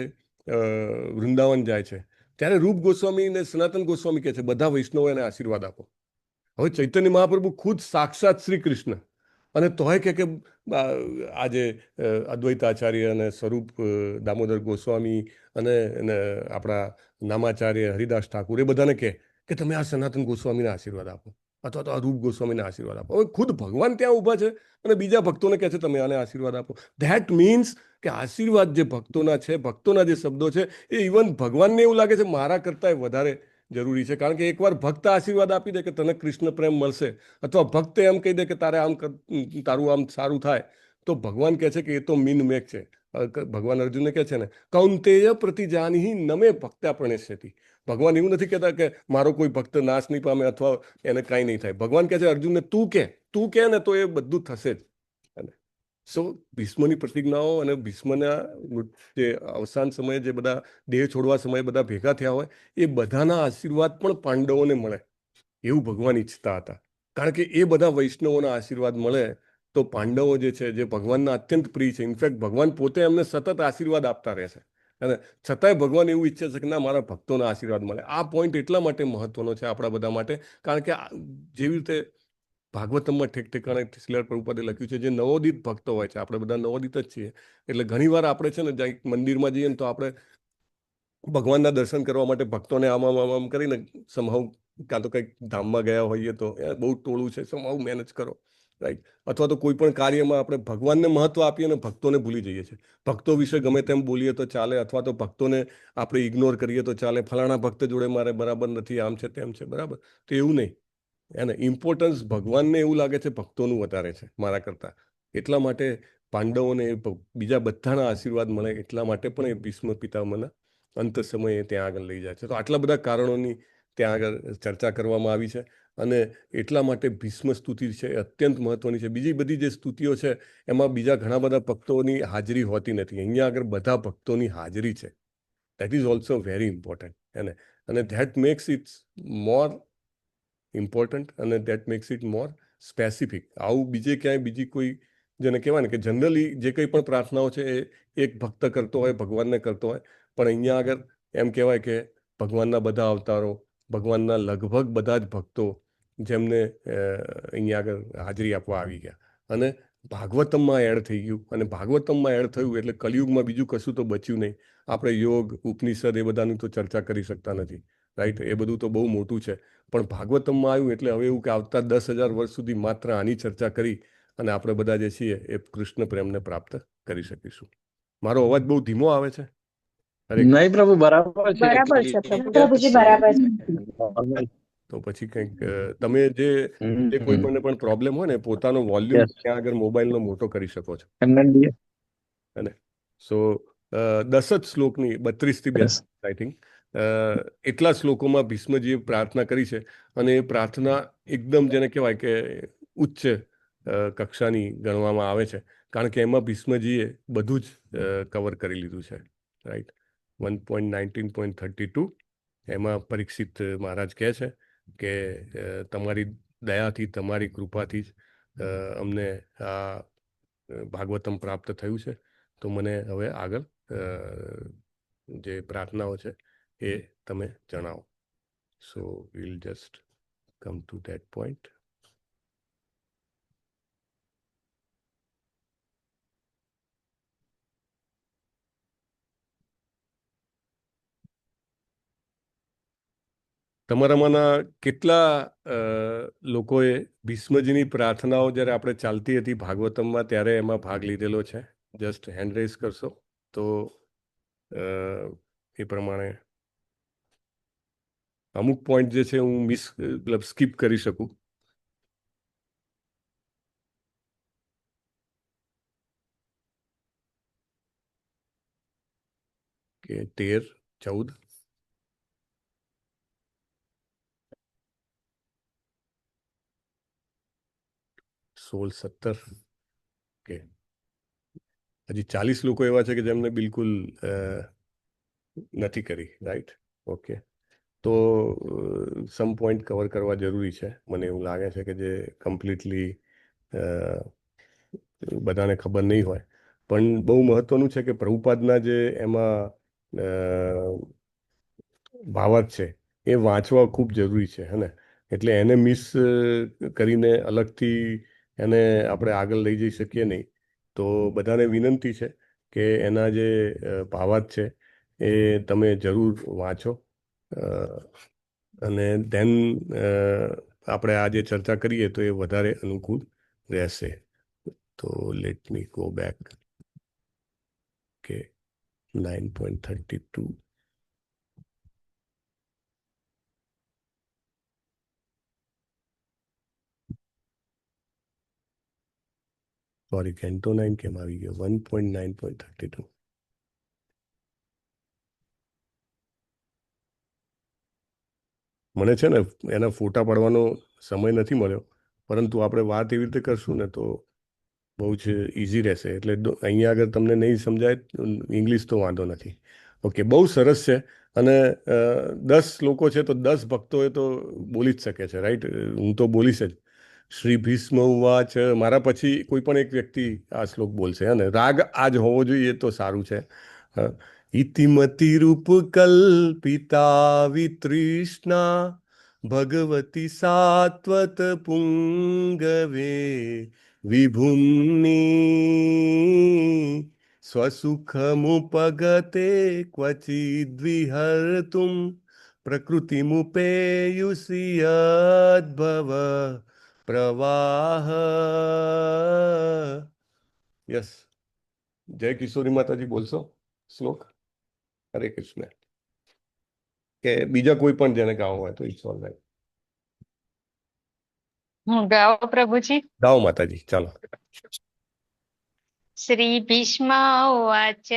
વૃંદાવન જાય છે ત્યારે રૂપ ગોસ્વામી ને સનાતન ગોસ્વામી કહે છે બધા વૈષ્ણવો એને આશીર્વાદ આપો. હવે ચૈતન્ય મહાપ્રભુ ખુદ સાક્ષાત શ્રી કૃષ્ણ, અને તોય કે આજે અદ્વૈતાચાર્ય અને સ્વરૂપ દામોદર ગોસ્વામી અને આપણા નામાચાર્ય હરિદાસ ઠાકુર એ બધાને કહે કે તમે આ સનાતન ગોસ્વામીને આશીર્વાદ આપો અથવા તો આ રૂપ ગોસ્વામીને આશીર્વાદ આપો. હવે ખુદ ભગવાન ત્યાં ઊભા છે અને બીજા ભક્તોને કહે છે તમે આને આશીર્વાદ આપો. ધેટ મીન્સ કે આશીર્વાદ જે ભક્તોના છે, ભક્તોના જે શબ્દો છે, એ ઇવન ભગવાનને એવું લાગે છે મારા કરતાં વધારે જરૂરી છે. કારણ કે એકવાર ભક્ત આશીર્વાદ આપી દે કે તને કૃષ્ણ પ્રેમ મળશે, અથવા ભક્ત એમ કહી દે કે તારે આમ તારું આમ સારું થાય, તો ભગવાન કહે છે કે એ તો મીન મેઘ છે. ભગવાન અર્જુનને કહે છે ને કૌંતેય પ્રતિજાનિહિ નમે ભક્ત્યા પ્રણશ્યતિ. ભગવાન એવું નથી કહેતા કે મારો કોઈ ભક્ત નાશ નહીં પામે અથવા એને કાંઈ નહીં થાય. ભગવાન કહે છે અર્જુનને તું કહે ને તો એ બધું થશે જ. સો ભીષ્મની પ્રતિજ્ઞાઓ અને ભીષ્મના જે અવસાન સમયે જે બધા દેહ છોડવા સમયે બધા ભેગા થયા હોય એ બધાના આશીર્વાદ પણ પાંડવોને મળે એવું ભગવાન ઈચ્છતા હતા. કારણ કે એ બધા વૈષ્ણવોના આશીર્વાદ મળે તો પાંડવો જે છે, જે ભગવાનના અત્યંત પ્રિય છે, ઇનફેક્ટ ભગવાન પોતે એમને સતત આશીર્વાદ આપતા રહેશે, અને છતાંય ભગવાન એવું ઈચ્છે છે કે ના મારા ભક્તોના આશીર્વાદ મળે. આ પોઈન્ટ એટલા માટે મહત્વનો છે આપણા બધા માટે, કારણ કે જેવી રીતે ભાગવતમમાં ઠેકાણે શ્રીલ પ્રભુપાદે લખ્યું છે જે નવોદિત ભક્તો હોય છે, આપણે બધા નવોદિત જ છીએ, એટલે ઘણીવાર આપણે છે ને મંદિરમાં જઈએ ને તો આપણે ભગવાનના દર્શન કરવા માટે ભક્તોને આમ કરીને સમહાવ કાં તો કંઈક ધામમાં ગયા હોઈએ તો બહુ ટોળું છે સમહાવ મેનેજ કરો, રાઈટ. અથવા તો કોઈ પણ કાર્યમાં આપણે ભગવાનને મહત્વ આપીએ અને ભક્તોને ભૂલી જઈએ છીએ. ભક્તો વિશે ગમે તેમ બોલીએ તો ચાલે, અથવા તો ભક્તોને આપણે ઇગ્નોર કરીએ તો ચાલે. ફલાણા ભક્ત જોડે મારે બરાબર નથી, આમ છે તેમ છે, બરાબર. તો એવું નહીં. એને ઇમ્પોર્ટન્સ ભગવાનને એવું લાગે છે ભક્તોનું વધારે છે મારા કરતાં. એટલા માટે પાંડવોને બીજા બધાના આશીર્વાદ મળે એટલા માટે પણ એ ભીષ્મ પિતામહના અંત સમયે ત્યાં આગળ લઈ જાય છે. તો આટલા બધા કારણોની ત્યાં આગળ ચર્ચા કરવામાં આવી છે. અને એટલા માટે ભીષ્મ સ્તુતિ છે એ અત્યંત મહત્વની છે. બીજી બધી જે સ્તુતિઓ છે એમાં બીજા ઘણા બધા ભક્તોની હાજરી હોતી નથી. અહીંયા આગળ બધા ભક્તોની હાજરી છે. That is also very important. અને that makes it more important અને that makes it more specific. આવું બીજે ક્યાંય બીજી કોઈ જેને કહેવાય ને કે જનરલી જે કંઈ પણ પ્રાર્થનાઓ છે એ એક ભક્ત કરતો હોય, ભગવાનને કરતો હોય, પણ અહીંયા આગળ એમ કહેવાય કે ભગવાનના બધા અવતારો, ભગવાનના લગભગ બધા જ ભક્તો જેમને અહીંયા આગળ હાજરી આપવા આવી ગયા. અને ભાગવતમમાં એડ થઈ ગયું. અને ભાગવતમમાં એડ થયું એટલે કલિયુગમાં બીજું કશું તો બચ્યું નહીં. આપણે યોગ, ઉપનિષદ એ બધાની તો ચર્ચા કરી શકતા નથી, રાઈટ. એ બધું તો બહુ મોટું છે. પણ ભાગવતમમાં આવ્યું એટલે હવે એવું કે આવતા 10,000 વર્ષ સુધી માત્ર આની ચર્ચા કરી અને આપણે બધા જે છીએ એ કૃષ્ણ પ્રેમને પ્રાપ્ત કરી શકીશું. મારો અવાજ બહુ ધીમો આવે છે? નહીં પ્રભુ, બરાબર છે. બરાબર છે પ્રભુજી, બરાબર છે. તો પછી કંઈક તમે જે કોઈ પણ પ્રોબ્લેમ હોય ને પોતાનો વોલ્યુમ ત્યાં આગળ મોબાઈલનો મોટો કરી શકો છો. અને સો 10 જ શ્લોકની 32 થી 42 આઈ થિંક એટલા શ્લોકોમાં ભીષ્મજીએ પ્રાર્થના કરી છે. અને એ પ્રાર્થના એકદમ જેને કહેવાય કે ઉચ્ચ કક્ષાની ગણવામાં આવે છે. કારણ કે એમાં ભીષ્મજીએ બધું જ કવર કરી લીધું છે, રાઈટ. 1.19.32 એમાં પરીક્ષિત મહારાજ કહે છે કે તમારી દયાથી, તમારી કૃપાથી જ અમને આ ભાગવતમ પ્રાપ્ત થયું છે. તો મને હવે આગળ જે પ્રાર્થનાઓ છે એ તમે જણાવો. So we'll just come to that point. તમારામાંના કેટલા લોકોએ ભીષ્મજીની પ્રાર્થનાઓ જ્યારે આપણે ચાલતી હતી ભાગવતમમાં ત્યારે એમાં ભાગ લીધેલો છે? જસ્ટ હેન્ડ રેઝ કરશો તો એ પ્રમાણે અમુક પોઈન્ટ જે છે હું મતલબ સ્કીપ કરી શકું. કે 13, 14, 16, 17 કે હજી 40 લોકો એવા છે કે જેમને બિલકુલ નથી કરી, રાઈટ. ઓકે. તો સમ પોઈન્ટ કવર કરવા જરૂરી છે. મને એવું લાગે છે કે જે કમ્પ્લીટલી બધાને ખબર નહીં હોય. પણ બહુ મહત્વનું છે કે પ્રભુપાદના જે એમાં ભાવાર્થ છે એ વાંચવા ખૂબ જરૂરી છે, હે ને. એટલે એને મિસ કરીને અલગથી એને આપણે આગળ લઈ જઈ શકીએ નહીં. તો બધાને વિનંતી છે કે એના જે ભાવાર્થ છે એ તમે જરૂર વાંચો. અને ધેન આપણે આ જે ચર્ચા કરીએ તો એ વધારે અનુકૂળ રહેશે. તો લેટ મી ગો બેક કે 9.32. સોરી, કેન્ટો 9 કેમ આવી ગયો? 1.9.32. મને છે ને એના ફોટા પાડવાનો સમય નથી મળ્યો, પરંતુ આપણે વાત એવી રીતે કરશું ને તો બહુ જ ઇઝી રહેશે. એટલે અહીંયા આગળ તમને નહીં સમજાય ઇંગ્લિશ તો વાંધો નથી. ઓકે, બહુ સરસ છે. અને 10 લોકો છે તો 10 ભક્તોએ તો બોલી જ શકે છે, રાઈટ. હું તો બોલીશ જ. શ્રી ભીષ્મ ઉવાચ. મારા પછી કોઈ પણ એક વ્યક્તિ આ શ્લોક બોલશે. અને રાગ આજ હોવો જોઈએ તો સારું છે. ઇતિમતિ રૂપ કલ્પિતા વિતૃષ્ણા ભગવતી સાત્વત પુંગવે વિભુમ્ની સ્વસુખમુપગતે ક્વચિદ્વિહર્તુમ પ્રકૃતિમુપેયુષિયદ્ભવ પ્રવાહ. યસ, જય કિશોરી માતાજી બોલશો શ્લોક? હરે કૃષ્ણ. કે બીજા કોઈ પણ જેને ગાવો હોય તો ઈચ્છો રાઈટ. હું ગાઓ પ્રભુજી. ગાઓ માતાજી, ચાલો. શ્રી ભીષ્માવાચ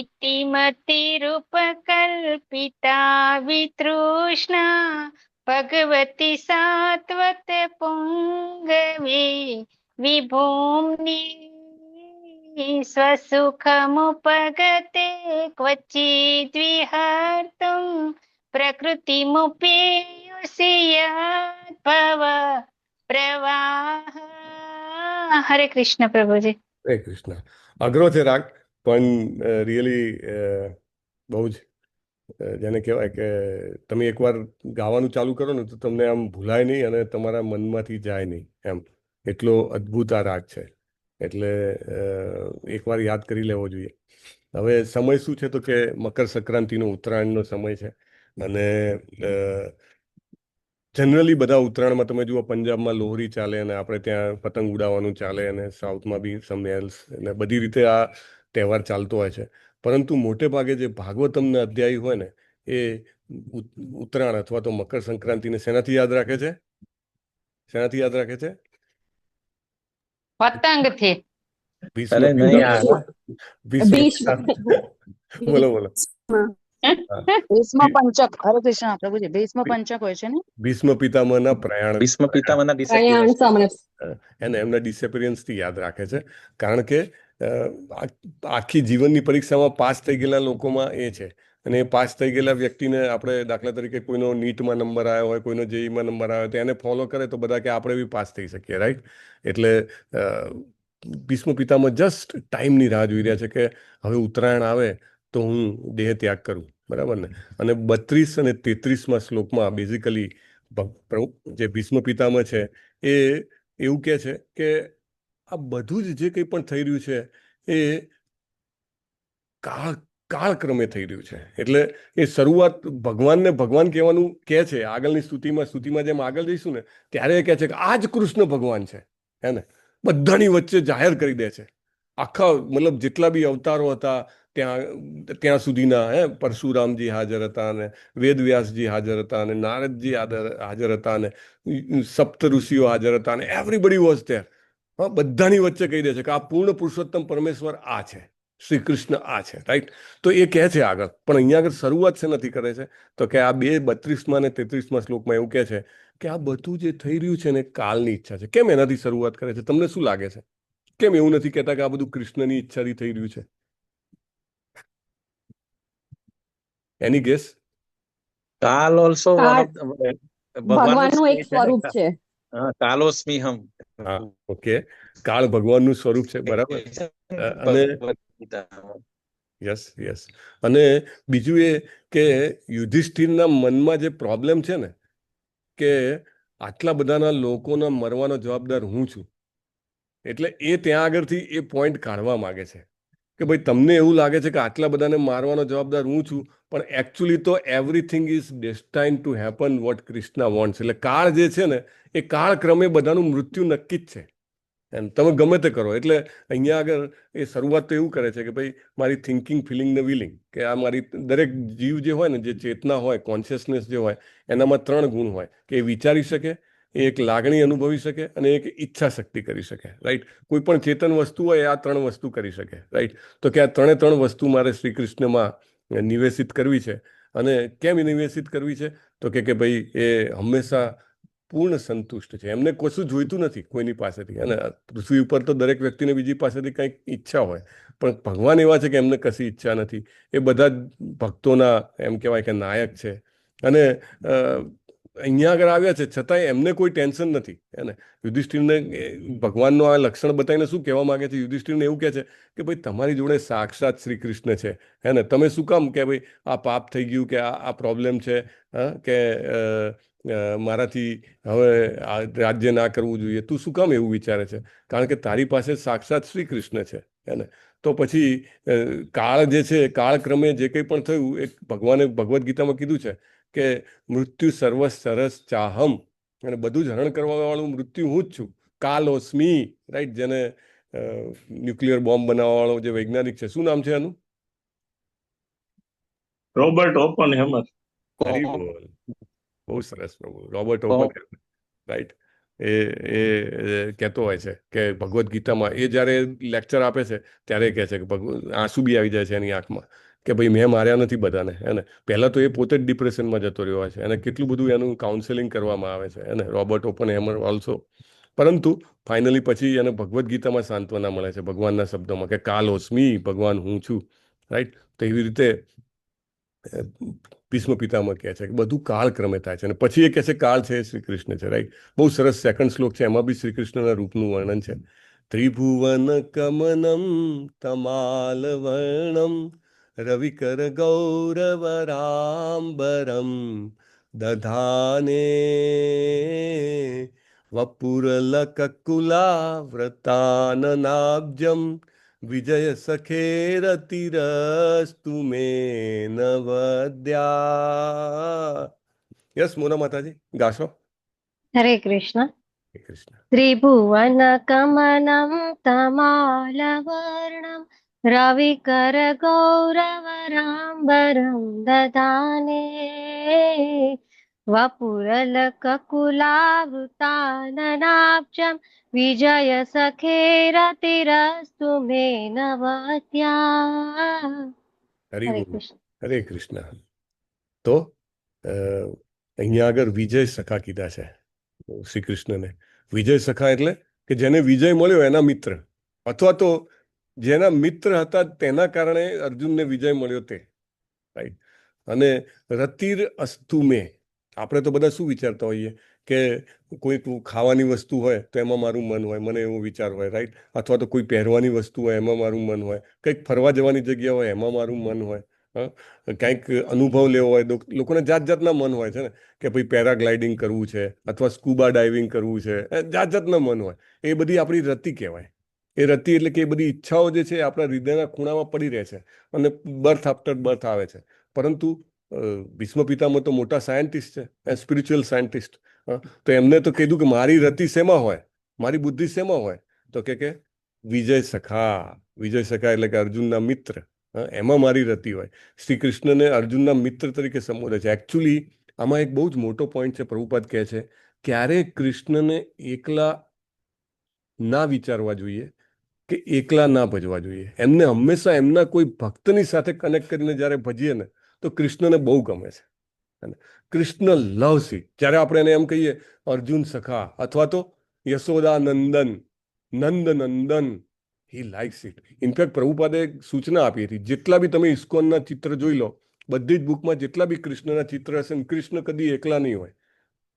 ઇતિમતિ રૂપકલ્પિતા વિતૃષ્ણા ભગવતી સાત્વત પુંગવે વિભૂમ્ની સ્વસુખમુપગતે ક્વચિદ વિહર્તું પ્રકૃતિમુપેયુષિયાત ભવ પ્રવાહ. હરે કૃષ્ણ પ્રભુજી. હરે કૃષ્ણ. અઘરો છે રાગ, પણ રિયલી બહુ જ જેને કહેવાય કે તમે એકવાર ગાવાનું ચાલુ કરો ને તો તમને આમ ભૂલાય નહીં અને તમારા મનમાંથી જાય નહીં એમ. એટલો અદ્ભુત આ રાગ છે, એટલે એકવાર યાદ કરી લેવો જોઈએ. હવે સમય શું છે તો કે મકર સંક્રાંતિનો ઉત્તરાયણનો સમય છે, અને જનરલી બધા ઉત્તરાયણમાં તમે જુઓ પંજાબમાં લોહરી ચાલે અને આપણે ત્યાં પતંગ ઉડાવવાનું ચાલે, અને સાઉથમાં બી સમ એલ્સ, અને બધી રીતે આ તહેવાર ચાલતો હોય છે. પરંતુ મોટે ભાગે જે ભાગવતમના અધ્યાય હોય ને એ ઉત્તરાયણ અથવા તો મકર સંક્રાંતિને શેનાથી યાદ રાખે છે? શેનાથી યાદ રાખે છે? પતંગથી. બોલો બોલો. ભીષ્મ પંચક. હરે કૃષ્ણ પ્રભુજી, ભીષ્મ પંચક હોય છે ને? ભીષ્મ પિતામહના પ્રયાણ, ભીષ્મ પિતામહના ડિસેપિયરન્સ. એને એમના ડિસેપિયરન્સથી યાદ રાખે છે. કારણ કે આખી જીવનની પરીક્ષામાં પાસ થઈ ગયેલા લોકોમાં એ છે, અને એ પાસ થઈ ગયેલા વ્યક્તિને આપણે દાખલા તરીકે કોઈનો નીટમાં નંબર આવ્યો હોય, કોઈનો જેઈમાં નંબર આવ્યો હોય તો એને ફોલો કરે તો બધા કે આપણે બી પાસ થઈ શકીએ, રાઈટ? એટલે ભીષ્મ પિતામહ જસ્ટ ટાઈમની રાહ જોઈ રહ્યા છે કે હવે ઉત્તરાયણ આવે તો હું દેહ ત્યાગ કરું, બરાબર ને? અને 32 અને 33માં શ્લોકમાં બેઝિકલી જે ભીષ્મ પિતામહ છે એ એવું કહે છે કે આ બધું જ જે કંઈ પણ થઈ રહ્યું છે એ કાળક્રમે થઈ રહ્યું છે. એટલે એ શરૂઆત ભગવાનને ભગવાન કહેવાનું કહે છે. આગળની સ્તુતિમાં જેમ આગળ જઈશું ને ત્યારે એ કહે છે કે આ જ કૃષ્ણ ભગવાન છે, હે ને? બધાની વચ્ચે જાહેર કરી દે છે. આખા મતલબ જેટલા બી અવતારો હતા ત્યાં સુધીના, પરશુરામજી હાજર હતા, અને વેદવ્યાસજી હાજર હતા, અને નારદજી હાજર હતા, અને સપ્ત ઋષિઓ હાજર હતા, અને એવરીબડી વોઝ ધેર. હા, બધાની વચ્ચે કહી દે છે કે આ પૂર્ણ પુરુષોત્તમ પરમેશ્વર આ છે, શ્રી કૃષ્ણ આ છે, રાઈટ? તો એ કહે છે આગળ, પણ અહીંયા આગળ શરૂઆત છે નથી કરે છે તો કે આ 32માં અને 33માં શ્લોકમાં એવું કહે છે કે આ બધું જે થઈ રહ્યું છે ને કાલની ઈચ્છા છે. કેમ એનાથી શરૂઆત કરે છે? તમને શું લાગે છે? કેમ એવું નથી કહેતા કે આ બધું કૃષ્ણની ઈચ્છાથી થઈ રહ્યું છે? એની ગેસ? કાલ ઓલસો ભગવાનનું એક સ્વરૂપ છે. કાલોસ્મિહમ. હા, ઓકે. કાળ ભગવાનનું સ્વરૂપ છે, બરાબર. અને યસ. અને બીજું એ કે યુધિષ્ઠિરના મનમાં જે પ્રોબ્લેમ છે ને કે આટલા બધાના લોકોના મરવાનો જવાબદાર હું છું, એટલે એ ત્યાં આગળથી એ પોઈન્ટ કાઢવા માંગે છે કે ભાઈ તમને એવું લાગે છે કે આટલા બધાને મારવાનો જવાબદાર હું છું, પણ એકચ્યુઅલી તો everything is destined to happen what Krishna wants. એટલે કાળ જે છે ને એ કાળક્રમે બધાનું મૃત્યુ નક્કી જ છે, એમ તમે ગમે તે કરો. એટલે અહીંયા આગળ એ શરૂઆત તો એવું કરે છે કે ભાઈ મારી થિંકિંગ, ફિલિંગ ને વિલિંગ, કે આ મારી દરેક જીવ જે હોય ને, જે ચેતના હોય, કોન્શિયસનેસ જે હોય, એનામાં 3 ગુણ હોય કે એ વિચારી શકે, એક લાગણી અનુભવી શકે, અને એક ઈચ્છા શક્તિ કરી શકે, રાઈટ? કોઈ પણ ચેતન વસ્તુ હોય આ 3 વસ્તુ કરી શકે, રાઈટ? તો કે આ 3 વસ્તુ મારે શ્રી કૃષ્ણમાં નિવેશિત કરવી છે. અને કેમ નિવેશિત કરવી છે? તો કે ભાઈ એ હંમેશા પૂર્ણ સંતુષ્ટ છે, એમને કશું જોઈતું નથી કોઈની પાસેથી. અને પૃથ્વી ઉપર તો દરેક વ્યક્તિને બીજી પાસેથી કંઈક ઈચ્છા હોય, પણ ભગવાન એવા છે કે એમને કશી ઈચ્છા નથી. એ બધા જ ભક્તોના એમ કહેવાય કે નાયક છે. અને અહીંયા આગળ આવ્યા છે છતાંય એમને કોઈ ટેન્શન નથી, હે ને? યુધિષ્ઠિરને ભગવાનનો આ લક્ષણ બતાવીને શું કહેવા માંગે છે? યુધિષ્ઠિરને એવું કહે છે કે ભાઈ તમારી જોડે સાક્ષાત શ્રી કૃષ્ણ છે, હે ને? તમે શું કામ કે ભાઈ આ પાપ થઈ ગયું, કે આ પ્રોબ્લેમ છે, કે મારાથી હવે આ રાજ્ય ના કરવું જોઈએ, તું શું કામ એવું વિચારે છે? કારણ કે તારી પાસે સાક્ષાત શ્રી કૃષ્ણ છે, હે ને? તો પછી કાળ જે છે, કાળક્રમે જે કંઈ પણ થયું, એ ભગવાને ભગવદ્ ગીતામાં કીધું છે કે મૃત્યુ સર્વ સરસ ચાહમ, અને બધું જ હરણ કરવા વાળું મૃત્યુ હું જ છું. કાલોસ્મી, રાઈટ, જેને ન્યુક્લિયર બોમ્બ બનાવવા વાળો જે વૈજ્ઞાનિક છે, શું નામ છે એનું? રોબર્ટ ઓપનહેમર. વેરી ગુડ, બહુ સરસ પ્રભુ, રોબર્ટ ઓપનહેમર, રાઈટ. એ કહેતો હોય છે કે ભગવદ્ ગીતામાં એ જ્યારે લેક્ચર આપે છે ત્યારે કહે છે કે આંસુ બી આવી જાય છે એની આંખમાં કે ભાઈ મેં માર્યા નથી બધાને, હે ને. પહેલાં તો એ પોતે જ ડિપ્રેશનમાં જતો રહ્યો હોય છે અને કેટલું બધું એનું કાઉન્સેલિંગ કરવામાં આવે છે, હે ને, રોબર્ટ ઓપનહેમર ઓલ્સો. પરંતુ ફાઇનલી પછી એને ભગવદ્ ગીતામાં સાંત્વના મળે છે ભગવાનના શબ્દોમાં કે કાલોસ્મી, ભગવાન હું છું, રાઈટ. તો એવી રીતે ભીષ્મ પિતામહ કહે છે કે બધું કાળક્રમે થાય છે અને પછી એ કહે છે કાળ છે એ શ્રી કૃષ્ણ છે, રાઈટ. બહુ સરસ સેકન્ડ શ્લોક છે, એમાં બી શ્રી કૃષ્ણના રૂપનું વર્ણન છે. ત્રિભુવન કમનમ તમાલ વર્ણમ રવિકર ગૌરવરાંબરમ દધાને વપુરલકકુલા વ્રતાનનાબ્જમ વિજય સખેરતિરસ્તુ મે નવદ્યા. યસ મોના માતાજી, ગાશો. હરે કૃષ્ણ. હરે કૃષ્ણ. ત્રિભુવન કમનમ તમાલવર્ણમ રવિકર ગૌરવરાંબરમ દધાને વપુરલકકુલાવૃતાનનાબ્જમ વિજય સખેરતિરસ્તુ મે નવત્યા. હરે હરે બોલ. કૃષ્ણ. હરે કૃષ્ણ. તો અહીંયા આગળ વિજય સખા કીધા છે શ્રી કૃષ્ણને. વિજય સખા એટલે કે જેને વિજય મળ્યો એના મિત્ર, અથવા તો જેના મિત્ર હતા તેના કારણે અર્જુનને વિજય મળ્યો તે, રાઈટ. અને રતિર અસ્તુ મે, આપણે તો બધા શું વિચારતા હોઈએ કે કોઈ ખાવાની વસ્તુ હોય તો એમાં મારું મન હોય, મને એવો વિચાર હોય, રાઈટ. અથવા તો કોઈ પહેરવાની વસ્તુ હોય એમાં મારું મન હોય, કંઈક ફરવા જવાની જગ્યા હોય એમાં મારું મન હોય, કંઈક અનુભવ લેવો હોય, લોકોને જાત જાતના મન હોય છે ને, કે ભાઈ પેરાગ્લાઇડિંગ કરવું છે અથવા સ્કૂબા ડાઇવિંગ કરવું છે, જાત જાતના મન હોય. એ બધી આપણી રતિ કહેવાય. એ રતિ એટલે કે એ બધી ઈચ્છાઓ જે છે આપણા હૃદયના ખૂણામાં પડી રહે છે અને બર્થ આફ્ટર બર્થ આવે છે. પરંતુ ભીષ્મ પિતામહ તો મોટા સાયન્ટિસ્ટ છે, સ્પિરિચ્યુઅલ સાયન્ટિસ્ટ. તો એમને તો કીધું કે મારી રતિ શેમાં હોય, મારી બુદ્ધિ શેમાં હોય, તો કે વિજય સખા. વિજય સખા એટલે કે અર્જુનના મિત્ર, એમાં મારી રતિ હોય. શ્રી કૃષ્ણને અર્જુનના મિત્ર તરીકે સંબોધે છે. એકચ્યુઅલી આમાં એક બહુ જ મોટો પોઈન્ટ છે. પ્રભુપાદ કહે છે ક્યારે કૃષ્ણને એકલા ના વિચારવા જોઈએ કે એકલા ના ભજવા જોઈએ. એમને હંમેશા એમના કોઈ ભક્તની સાથે કનેક્ટ કરીને જ્યારે ભજીએ ને તો કૃષ્ણને બહુ ગમે છે. Krishna loves it. જ્યારે આપણે એને એમ કહીએ અર્જુન સખા અથવા તો Yashoda Nandan, Nand Nandan, he likes it. In fact પ્રભુપાદે સૂચના આપી હતી, જેટલા બી તમે ઇસ્કોનના ચિત્ર જોઈ લો, બધી જ બુકમાં જેટલા બી કૃષ્ણના ચિત્ર હશે ને, કૃષ્ણ કદી એકલા નહીં હોય.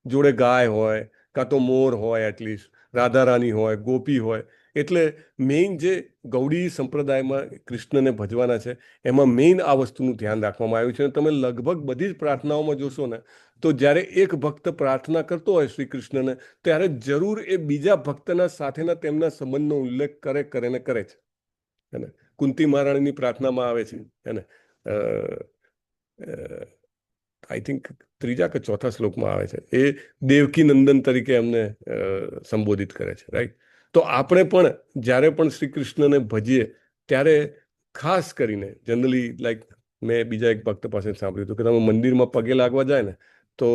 જોડે ગાય હોય, કાં તો મોર હોય, એટલીસ્ટ રાધા રાની હોય, ગોપી હોય. એટલે મેઇન જે ગૌડી સંપ્રદાયમાં કૃષ્ણને ભજવાના છે એમાં મેઇન આ વસ્તુનું ધ્યાન રાખવામાં આવ્યું છે. અને તમે લગભગ બધી જ પ્રાર્થનાઓમાં જોશો ને તો જ્યારે એક ભક્ત પ્રાર્થના કરતો હોય શ્રી કૃષ્ણને, ત્યારે જરૂર એ બીજા ભક્તના સાથેના તેમના સંબંધનો ઉલ્લેખ કરે છે. એને કુંતી મહારાણીની પ્રાર્થનામાં આવે છે, એને આઈ થિંક 3જા કે 4થા શ્લોકમાં આવે છે. એ દેવકી નંદન તરીકે એમને સંબોધિત કરે છે, રાઈટ. તો આપણે પણ જ્યારે પણ શ્રી કૃષ્ણને ભજીએ ત્યારે ખાસ કરીને જનરલી લાઈક મેં બીજા એક ભક્ત પાસે સાંભળ્યું હતું કે તમે મંદિરમાં પગે લાગવા જાય ને તો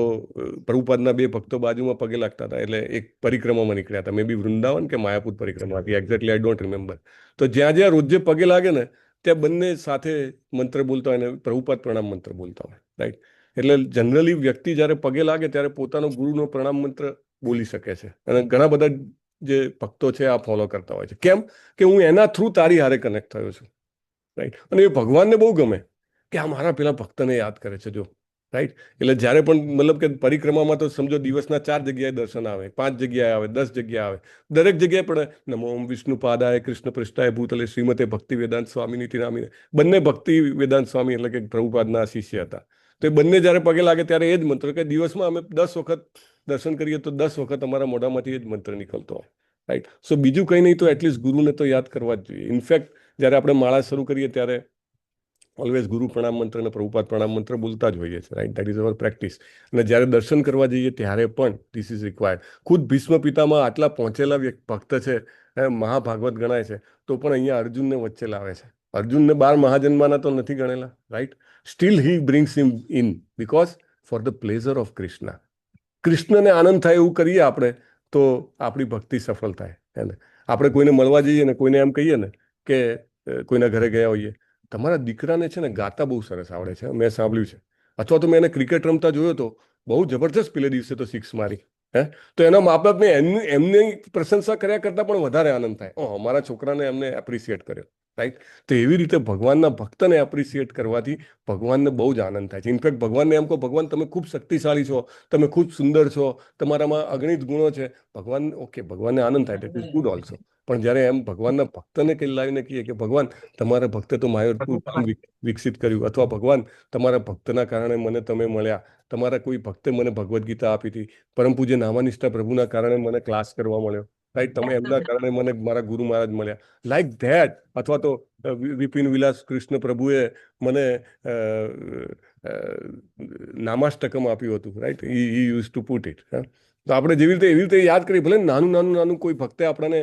પ્રભુપાદના 2 ભક્તો બાજુમાં પગે લાગતા હતા. એટલે એક પરિક્રમામાં નીકળ્યા હતા, મે બી વૃંદાવન કે માયાપુર પરિક્રમા હતી, એક્ઝેક્ટલી આઈ ડોન્ટ રિમેમ્બર. તો જ્યાં જ્યાં રોજે પગે લાગે ને ત્યાં બંને સાથે મંત્ર બોલતા હોય ને પ્રભુપાદ પ્રણામ મંત્ર બોલતા હોય, રાઈટ. એટલે જનરલી વ્યક્તિ જ્યારે પગે લાગે ત્યારે પોતાનો ગુરુનો પ્રણામ મંત્ર બોલી શકે છે. અને ઘણા બધા જે ભક્તો છે આ ફોલો કરતા હોય છે. કેમ કે હું એના થ્રુ તારી હારે કનેક્ટ થયો છું, રાઈટ. અને એ ભગવાનને બહુ ગમે કે આ મારા પેલા ભક્તને યાદ કરે છે, જો, રાઈટ. એટલે જ્યારે પણ મતલબ કે પરિક્રમામાં તો સમજો દિવસના 4 જગ્યાએ દર્શન આવે, 5 જગ્યાએ આવે, 10 જગ્યાએ આવે, દરેક જગ્યાએ પણ નમો ઓમ વિષ્ણુ પાદાય કૃષ્ણ પૃષ્ઠાય ભૂતલે શ્રીમતે ભક્તિ વેદાંત સ્વામીની નામીને. બંને ભક્તિ વેદાંત સ્વામી એટલે કે પ્રભુપાદના શિષ્ય હતા. તો એ બંને જ્યારે પગે લાગે ત્યારે એ જ મંત્ર, કે દિવસમાં અમે 10 વખત દર્શન કરીએ તો 10 વખત અમારા મોઢામાંથી એ જ મંત્ર નીકળતો હોય, રાઈટ. સો બીજું કંઈ નહીં તો એટલીસ્ટ ગુરુને તો યાદ કરવા જ જોઈએ. ઇનફેક્ટ જ્યારે આપણે માળા શરૂ કરીએ ત્યારે ઓલવેઝ ગુરુ પ્રણામ મંત્ર અને પ્રભુપાદ પ્રણામ મંત્ર બોલતા જ હોઈએ છીએ, right? That is our practice. અને જ્યારે દર્શન કરવા જઈએ ત્યારે પણ ધીસ ઇઝ રિક્વાયર્ડ. ખુદ ભીષ્મ પિતામાં આટલા પહોંચેલા ભક્ત છે, મહાભાગવત ગણાય છે, તો પણ અહીંયા અર્જુનને વચ્ચે લાવે છે. અર્જુનને 12 મહાજન્માના તો નથી ગણેલા, right? Still he brings him in because for the pleasure of Krishna. કૃષ્ણને આનંદ થાય એવું કરીએ આપણે તો આપણી ભક્તિ સફળ થાય. એને આપણે કોઈને મળવા જઈએ ને કોઈને એમ કહીએ ને કે કોઈના ઘરે ગયા હોઈએ, તમારા દીકરાને છે ને ગાતા બહુ સરસ આવડે છે, મેં સાંભળ્યું છે, અથવા તો મેં એને ક્રિકેટ રમતા જોયો તો બહુ જબરજસ્ત પેલે દિવસે તો 6 મારી, તો એના મા બાપને એમની પ્રશંસા કર્યા કરતાં પણ વધારે આનંદ થાય, અમારા છોકરાને એમને એપ્રિસિએટ કર્યો, રાઈટ? તો એવી રીતે ભગવાનના ભક્તને એપ્રિસિએટ કરવાથી ભગવાનને બહુ જ આનંદ થાય છે. ઇનફેક્ટ ભગવાનને એમ કહો, ભગવાન તમે ખૂબ શક્તિશાળી છો, તમે ખૂબ સુંદર છો, તમારામાં અગણિત ગુણો છે, ભગવાન ઓકે, ભગવાનને આનંદ થાય, દેટ ઇઝ ગુડ ઓલ્સો. પણ જ્યારે એમ ભગવાનના ભક્તને કંઈ લાવીને કહીએ કે ભગવાન તમારા ભક્તે તો મારું કામ વિકસિત કર્યું, અથવા ભગવાન તમારા ભક્તના કારણે મને તમે મળ્યા, તમારા કોઈ ભક્તે મને ભગવદ્ ગીતા આપી હતી, પરમ પૂજ્ય નામાનિષ્ઠા પ્રભુના કારણે મને ક્લાસ કરવા મળ્યો, રાઈટ? તમે એમના કારણે મને મારા ગુરુ મહારાજ મળ્યા, લાઈક ધેટ. અથવા તો વિપિન વિલાસ કૃષ્ણ પ્રભુએ મને નામાષ્ટકમ આપ્યું હતું, right? He use to put it. તો આપણે જેવી રીતે યાદ કરીએ, ભલે નાનું કોઈ ભક્તે આપણને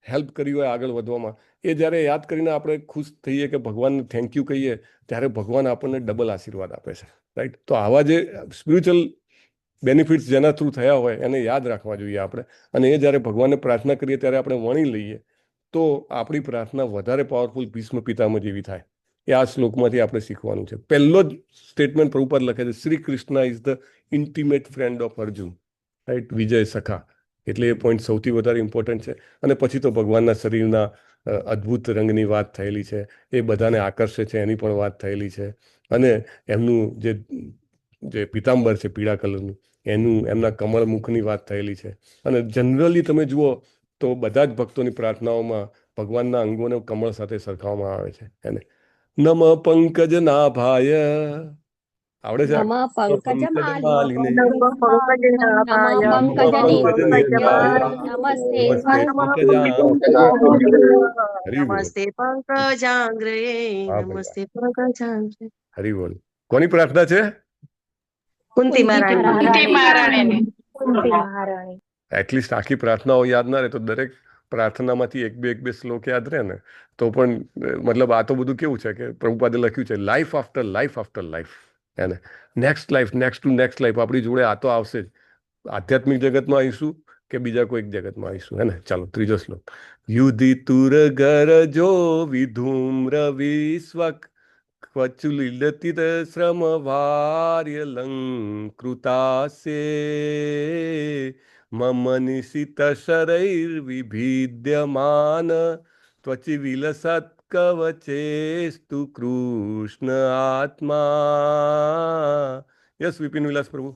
હેલ્પ કરી હોય આગળ વધવામાં, એ જ્યારે યાદ કરીને આપણે ખુશ થઈએ કે ભગવાનને થેન્ક યુ કહીએ, ત્યારે ભગવાન આપણને ડબલ આશીર્વાદ આપે છે, રાઈટ? તો આવા જે સ્પિરિચ્યુઅલ બેનિફિટ્સ જેના થ્રુ થયા હોય એને યાદ રાખવા જોઈએ આપણે. અને એ જ્યારે ભગવાનને પ્રાર્થના કરીએ ત્યારે આપણે વણી લઈએ તો આપણી પ્રાર્થના વધારે પાવરફુલ ભીષ્મ પિતામહ જેવી થાય. એ આ શ્લોકમાંથી આપણે શીખવાનું છે. પહેલો જ સ્ટેટમેન્ટ પ્રભુપાદ લખે છે, Shri Krishna is the intimate friend of Arjun, right? Vijay સખા. એટલે એ પોઈન્ટ સૌથી વધારે ઇમ્પોર્ટન્ટ છે. અને પછી તો ભગવાનના શરીરના અદ્ભુત રંગની વાત થયેલી છે, એ બધાને આકર્ષે છે એની પણ વાત થયેલી છે. અને એમનું જે પિતાંબર છે પીળા કલરનું, એમના કમળ મુખની વાત થયેલી છે. અને જનરલી તમે જુઓ તો બધા જ ભક્તોની પ્રાર્થનાઓમાં ભગવાનના અંગોને કમળ સાથે સરખાવવામાં આવે છે. એને નમ પંકજ નાભાય, આવડે છે? નમઃ પંકજમાલિને નમસ્તે પંકજાંગ્રે. હરિ બોલ. કોની પ્રાર્થના છે? કુંતી મહારાણી. એટલીસ્ટ આખી પ્રાર્થનાઓ યાદ ના રહે તો દરેક પ્રાર્થનામાંથી એક બે શ્લોક યાદ રહે ને તો પણ મતલબ આ તો બધું કેવું છે કે પ્રભુપાદે લખ્યું છે, life after life after life. એને next life, next to next life આપણી જોડે આ તો આવશે જ. આધ્યાત્મિક જગતમાં આવીશું કે બીજા કોઈક જગતમાં આવીશું, હે ને? ચાલો ત્રીજો શ્લોક. યુધિ તુર ગર જો વિધૂમ્ર વિશ્વક ક્વચુલિલતિત શ્રમ વાર્ય લંકૃતાસે મમ નિશિત શરૈર વિભિદ્યમાન ત્વચિ વિલસત કવચેસ્તુ કૃષ્ણ આત્મા. યસ વિપિન વિલાસ પ્રભુ.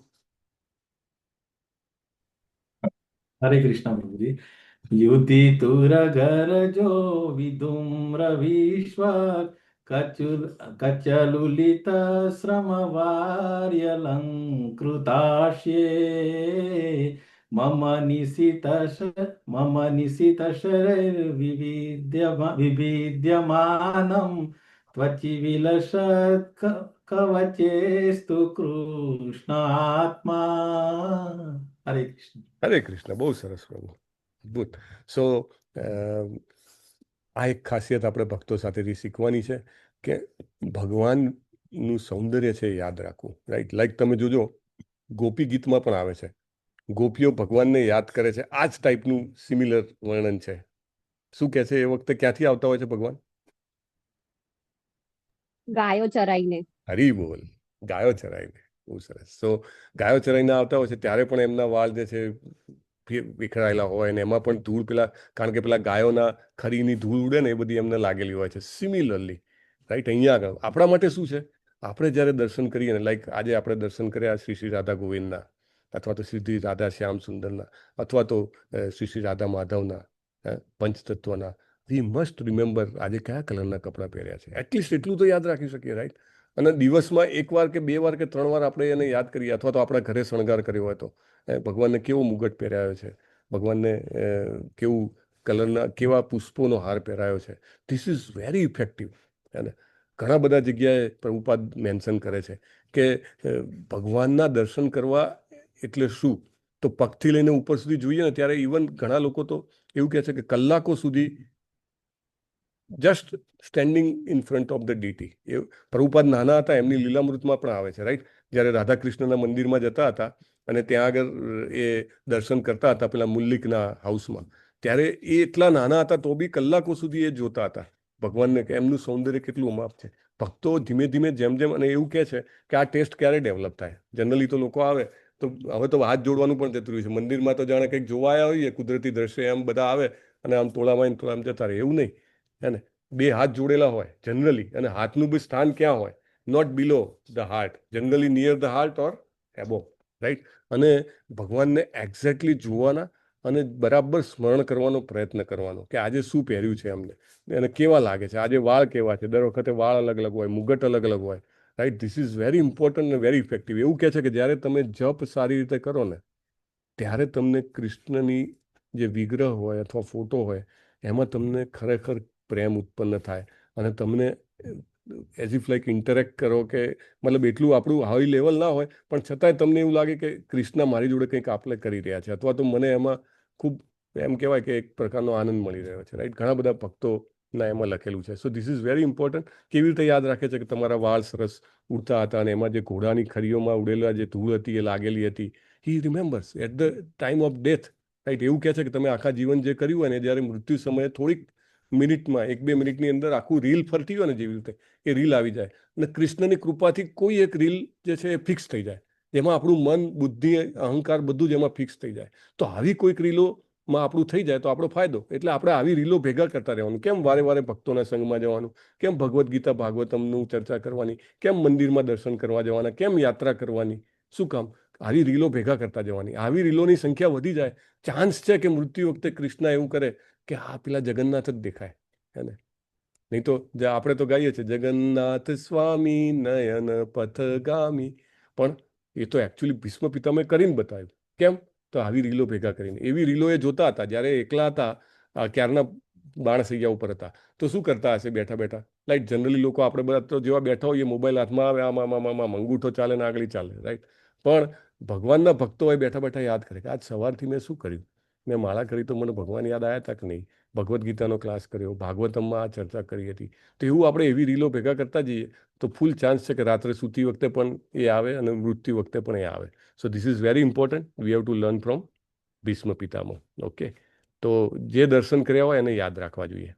હરે કૃષ્ણ પ્રભુજી. યુધિ તુર ગર જો વિધુમ્ર વિશ્વ કચલુલિત શ્રમ વાર્ય લંકૃતાશ્યે મમ નિશિત શરૈર વિવિદ્યમાનમ ત્વચિ વિલસત કવચેસ્તુ કૃષ્ણ આત્મા. હરે કૃષ્ણ. હરે કૃષ્ણ. બહુ સરસ પ્રભુ, અદભુત. સો આ એક ખાસિયત આપણે ભક્તો સાથેથી શીખવાની છે કે ભગવાનનું સૌંદર્ય છે યાદ રાખવું, રાઈટ? લાઈક તમે જોજો ગોપી ગીતમાં પણ આવે છે, ગોપીઓ ભગવાનને યાદ કરે છે. આ જ ટાઈપનું સિમિલર વર્ણન છે. શું કહે છે એ વખતે? ક્યાંથી આવતા હોય છે ભગવાન? ગાયો ચરાઈને. હરી બોલ. ગાયો ચરાઈને. બહુ સરસ. સો ગાયો ચરાઈને આવતા હોય છે ત્યારે પણ એમના વાળ જે છે વિખરાયેલા હોય ને એમાં પણ ધૂળ કારણ કે પેલા ગાયોના ખરીની ધૂળ ઉડે ને એ બધી એમને લાગેલી હોય છે. Similarly, right? અહીંયા આગળ આપણા માટે શું છે? આપણે જ્યારે દર્શન કરીએ ને, લાઈક આજે આપણે દર્શન કર્યા શ્રી શ્રી રાધા ગોવિંદના, અથવા તો શ્રી રાધા શ્યામ સુંદરના, અથવા તો શ્રી શ્રી રાધા માધવના, પંચતત્વના, વી મસ્ટ રિમેમ્બર આજે કયા કલરના કપડાં પહેર્યા છે. એટલીસ્ટ એટલું તો યાદ રાખી શકીએ, રાઈટ? અને દિવસમાં 1 વાર કે 2 વાર કે 3 વાર આપણે એને યાદ કરીએ, અથવા તો આપણા ઘરે શણગાર કર્યો હોય તો ભગવાનને કેવો મુગટ પહેરાયો છે, ભગવાનને કેવું કલરના કેવા પુષ્પોનો હાર પહેરાયો છે. This is very effective. અને ઘણા બધા જગ્યાએ પ્રભુપાદ મેન્શન કરે છે કે ભગવાનના દર્શન કરવા એટલે શું, તો પગથી લઈને ઉપર સુધી જોઈએ ને ત્યારે ઇવન ઘણા લોકો તો એવું કહે છે કે કલાકો સુધી just standing in front of the deity. એ પ્રભુપાદ નાના હતા એમની લીલામૃતમાં પણ આવે છે, રાઈટ? જ્યારે રાધાકૃષ્ણના મંદિરમાં જતા હતા અને ત્યાં આગળ એ દર્શન કરતા હતા પેલા મુલ્લિકના હાઉસમાં, ત્યારે એ એટલા નાના હતા તો બી કલાકો સુધી એ જોતા હતા ભગવાનને, કે એમનું સૌંદર્ય કેટલું અમાપ છે. ભક્તો ધીમે ધીમે જેમ જેમ, અને એવું કહે છે કે આ ટેસ્ટ ક્યારે ડેવલપ થાય. જનરલી તો લોકો આવે તો હવે તો હાથ જોડવાનું પણ જતું રહ્યું છે. મંદિરમાં તો જાણે કંઈક જોવા આવ્યા હોઈએ કુદરતી દ્રશ્ય, એમ બધા આવે અને આમ તોળામાં તોળામાં જતા રહે, એવું નહીં. હે ને, બે હાથ જોડેલા હોય જનરલી, અને હાથનું બી સ્થાન ક્યાં હોય? Not below the heart, generally near the heart or above, right? અને ભગવાનને એક્ઝેક્ટલી જોવાના અને બરાબર સ્મરણ કરવાનો પ્રયત્ન કરવાનો કે આજે શું પહેર્યું છે એમને, અને કેવા લાગે છે, આજે વાળ કેવા છે. દર વખતે વાળ અલગ અલગ હોય, મુગટ અલગ અલગ હોય, right? This is very important અને વેરી ઇફેક્ટિવ. એવું કહે છે કે જ્યારે તમે જપ સારી રીતે કરો ને ત્યારે તમને કૃષ્ણની જે વિગ્રહ હોય અથવા ફોટો હોય એમાં તમને ખરેખર પ્રેમ ઉત્પન્ન થાય, અને તમને એઝ ઇફ લાઈક ઇન્ટરેક્ટ કરો, કે મતલબ એટલું આપણું હાઈ લેવલ ના હોય પણ છતાંય તમને એવું લાગે કે કૃષ્ણ મારી જોડે કંઈક આપણે કરી રહ્યા છે, અથવા તો મને એમાં ખૂબ એમ કહેવાય કે એક પ્રકારનો આનંદ મળી રહ્યો છે, રાઈટ? ઘણા બધા ભક્તોના એમાં લખેલું છે. સો ધીસ ઇઝ વેરી ઇમ્પોર્ટન્ટ. કેવી રીતે યાદ રાખે છે કે તમારા વાળ સરસ ઉડતા હતા અને એમાં જે ઘોડાની ખરીઓમાં ઉડેલા જે ધૂળ હતી એ લાગેલી હતી. He remembers at the time of death, right? એવું કહે છે કે તમે આખા જીવન જે કર્યું હોય ને, જ્યારે મૃત્યુ સમયે થોડીક મિનિટમાં, 1-2 મિનિટની અંદર આખું રીલ ફરતી હોય ને જેવી રીતે, એ રીલ આવી જાય. અને કૃષ્ણની કૃપાથી કોઈ એક રીલ જે છે એ ફિક્સ થઈ જાય, જેમાં આપણું મન, બુદ્ધિ, અહંકાર બધું જ એમાં ફિક્સ થઈ જાય. તો આવી કોઈક રીલોમાં આપણું થઈ જાય તો આપણો ફાયદો. એટલે આપણે આવી રીલો ભેગા કરતા રહેવાનું. કેમ વારે વારે ભક્તોના સંગમાં જવાનું? કેમ ભગવદ્ ગીતા ભાગવતમનું ચર્ચા કરવાની? કેમ મંદિરમાં દર્શન કરવા જવાના? કેમ યાત્રા કરવાની? શું કામ? આવી રીલો ભેગા કરતા જવાની. આવી રીલોની સંખ્યા વધી જાય, ચાન્સ છે કે મૃત્યુ વખતે કૃષ્ણ એવું કરે કે આ પેલા જગન્નાથ જ દેખાય, હે ને? નહીં તો આપણે તો ગાઈએ છીએ જગન્નાથ સ્વામી નયન પથગામી, પણ એ તો એકચ્યુઅલી ભીષ્મ પિતામહે કરીને બતાવ્યું. કેમ? તો આવી રીલો ભેગા કરીને. એવી રીલો એ જોતા હતા જ્યારે એકલા હતા, ક્યારના બાણસૈયા ઉપર હતા, તો શું કરતા હશે બેઠા બેઠા? લાઈક જનરલી લોકો આપણે બધા તો જેવા બેઠા હોઈએ, મોબાઈલ હાથમાં આવે, આમાં અંગૂઠો ચાલે ને આગળ ચાલે, રાઈટ? પણ ભગવાનના ભક્તો હોય બેઠા બેઠા યાદ કરે કે આજ સવારથી મેં શું કર્યું, મેં માળા કરી તો મને ભગવાન યાદ આવ્યા હતા કે નહીં, ભગવદ્ ગીતાનો ક્લાસ કર્યો, ભાગવતમમાં આ ચર્ચા કરી હતી. તો એવું આપણે એવી રીલો ભેગા કરતા જઈએ તો ફૂલ ચાન્સ છે કે રાત્રે સૂતી વખતે પણ એ આવે અને મૃત્યુ વખતે પણ એ આવે. સો this is very important. We have to learn from Bhishma Pitamah. Okay, તો જે દર્શન કર્યા હોય એને યાદ રાખવા જોઈએ.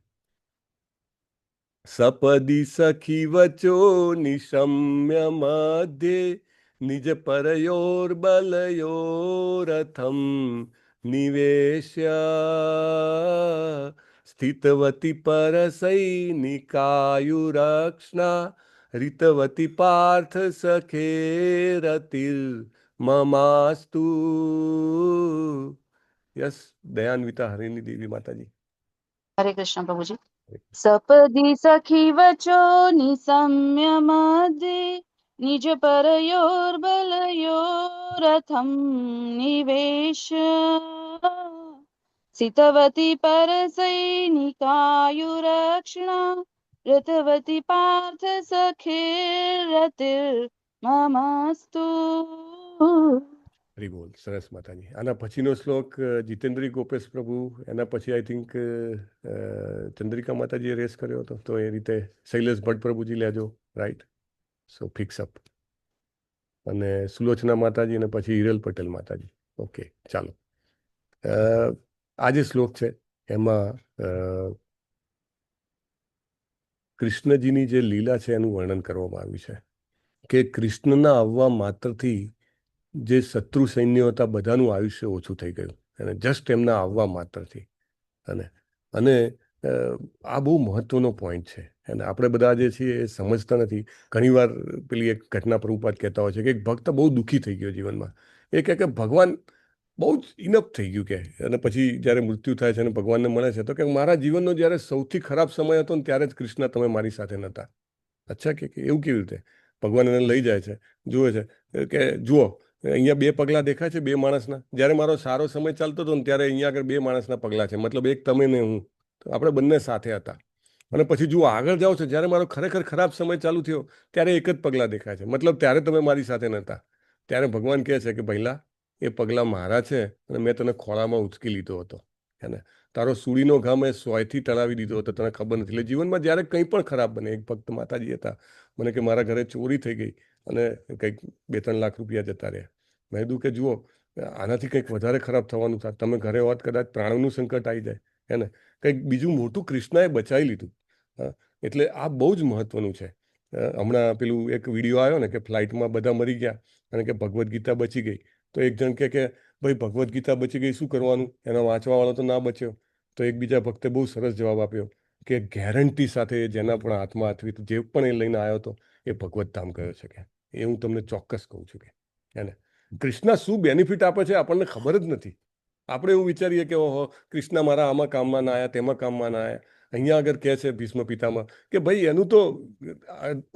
સપદી સખી વચો નિશમ્ય મધ્યે નિજ પરયોર બલયોરથમ નિવેશ્ય સ્થિતવતી પરસૈનિકાયુરક્ષણા રિતવતી પાર્થ સખેરતિર મમાસ્તુ. યસ, દયાન્વિતા હરિની દેવી માતાજી. હરે કૃષ્ણ પ્રભુજી. સપદી સખી વચો નિસમ્ય મધ્યે નિજ પરયોર બલયોરથમ નિવેશ્ય સિતવતી પરસૈનિકાયુરક્ષણા રતવતી પાર્થ સખેરતિર મમસ્તુ. હરી બોલ. સરસ માતાજી. આના પછીનો શ્લોક જીતેન્દ્રી ગોપેશ પ્રભુ, એના પછી આઈ થિંક ચંદ્રિકા માતાજીએ રેસ કર્યો હતો, તો એ રીતે શૈલેષ ભટ્ટ પ્રભુજી લેજો, રાઈટ? સો ફિક્સ અપ. અને સુલોચના માતાજી અને પછી હિરલ પટેલ માતાજી. ઓકે, ચાલો. આ જે શ્લોક છે એમાં કૃષ્ણજીની જે લીલા છે એનું વર્ણન કરવામાં આવ્યું છે કે કૃષ્ણના આવવા માત્રથી જે શત્રુ સૈન્યો હતા બધાનું આયુષ્ય ઓછું થઈ ગયું, અને જસ્ટ એમના આવવા માત્રથી. અને આ બહુ મહત્વનો પોઈન્ટ છે, અને આપણે બધા જે છીએ એ સમજતા નથી. ઘણીવાર પેલી એક ઘટના પ્રભુપાદ કહેતા હોય છે કે એક ભક્ત બહુ દુઃખી થઈ ગયો જીવનમાં. એ કહે કે ભગવાન બહુ જ ઇનફ થઈ ગયું કે, અને પછી જ્યારે મૃત્યુ થાય છે અને ભગવાનને મળે છે તો કે મારા જીવનનો જ્યારે સૌથી ખરાબ સમય હતો ને ત્યારે જ કૃષ્ણ તમે મારી સાથે નહોતા. અચ્છા, કે એવું કેવી રીતે? ભગવાન એને લઈ જાય છે, જુએ છે કે જુઓ અહીંયા 2 પગલાં દેખાય છે 2 માણસના. જ્યારે મારો સારો સમય ચાલતો હતો ને ત્યારે અહીંયા આગળ 2 માણસના પગલાં છે, મતલબ એક તમે ને હું, તો આપણે બંને સાથે હતા. અને પછી જુઓ આગળ જાઓ છો, જ્યારે મારો ખરેખર ખરાબ સમય ચાલુ થયો ત્યારે એક જ પગલાં દેખાય છે. મતલબ ત્યારે તમે મારી સાથે નહોતા. ત્યારે ભગવાન કહે છે કે પહેલા એ પગલાં મારા છે અને મેં તને ખોળામાં ઉચકી લીધો હતો, હે ને. તારો સૂડીનો ઘા મેં 100થી ટળાવી દીધો હતો, તને ખબર નથી. એટલે જીવનમાં જ્યારે કંઈ પણ ખરાબ બને, એક ભક્ત માતાજી હતા, મને કે મારા ઘરે ચોરી થઈ ગઈ અને કંઈક 2-3 લાખ રૂપિયા જતા રહ્યા. મેં કીધું કે જુઓ, આનાથી કંઈક વધારે ખરાબ થવાનું થાય. તમે ઘરે હોત કદાચ પ્રાણનું સંકટ આવી જાય, હે ને. કંઈક બીજું મોટું કૃષ્ણએ બચાવી લીધું. હા, એટલે આ બહુ જ મહત્વનું છે. હમણાં પેલું એક વિડીયો આવ્યો ને કે ફ્લાઇટમાં બધા મરી ગયા અને કે ભગવદ્ ગીતા બચી ગઈ. તો એક જણ કે ભાઈ ભગવદ્ ગીતા બચી ગઈ, શું કરવાનું? એનો વાંચવાવાળો તો ના બચ્યો. તો એક બીજા ભક્તે બહુ સરસ જવાબ આપ્યો કે ગેરંટી સાથે જેના પણ હાથમાં હાથવી જે પણ એ લઈને આવ્યો હતો એ ભગવત ધામ ગયો છે. કે એ હું તમને ચોક્કસ કહું છું. કે એને કૃષ્ણ શું બેનિફિટ આપે છે આપણને ખબર જ નથી. આપણે એવું વિચારીએ કે ઓહો, કૃષ્ણ મારા આમાં કામમાં ના આવ્યા, તેમાં કામમાં ના આવ્યા. અહીંયા આગળ કહે છે ભીષ્મ પિતામાં કે ભાઈ એનું તો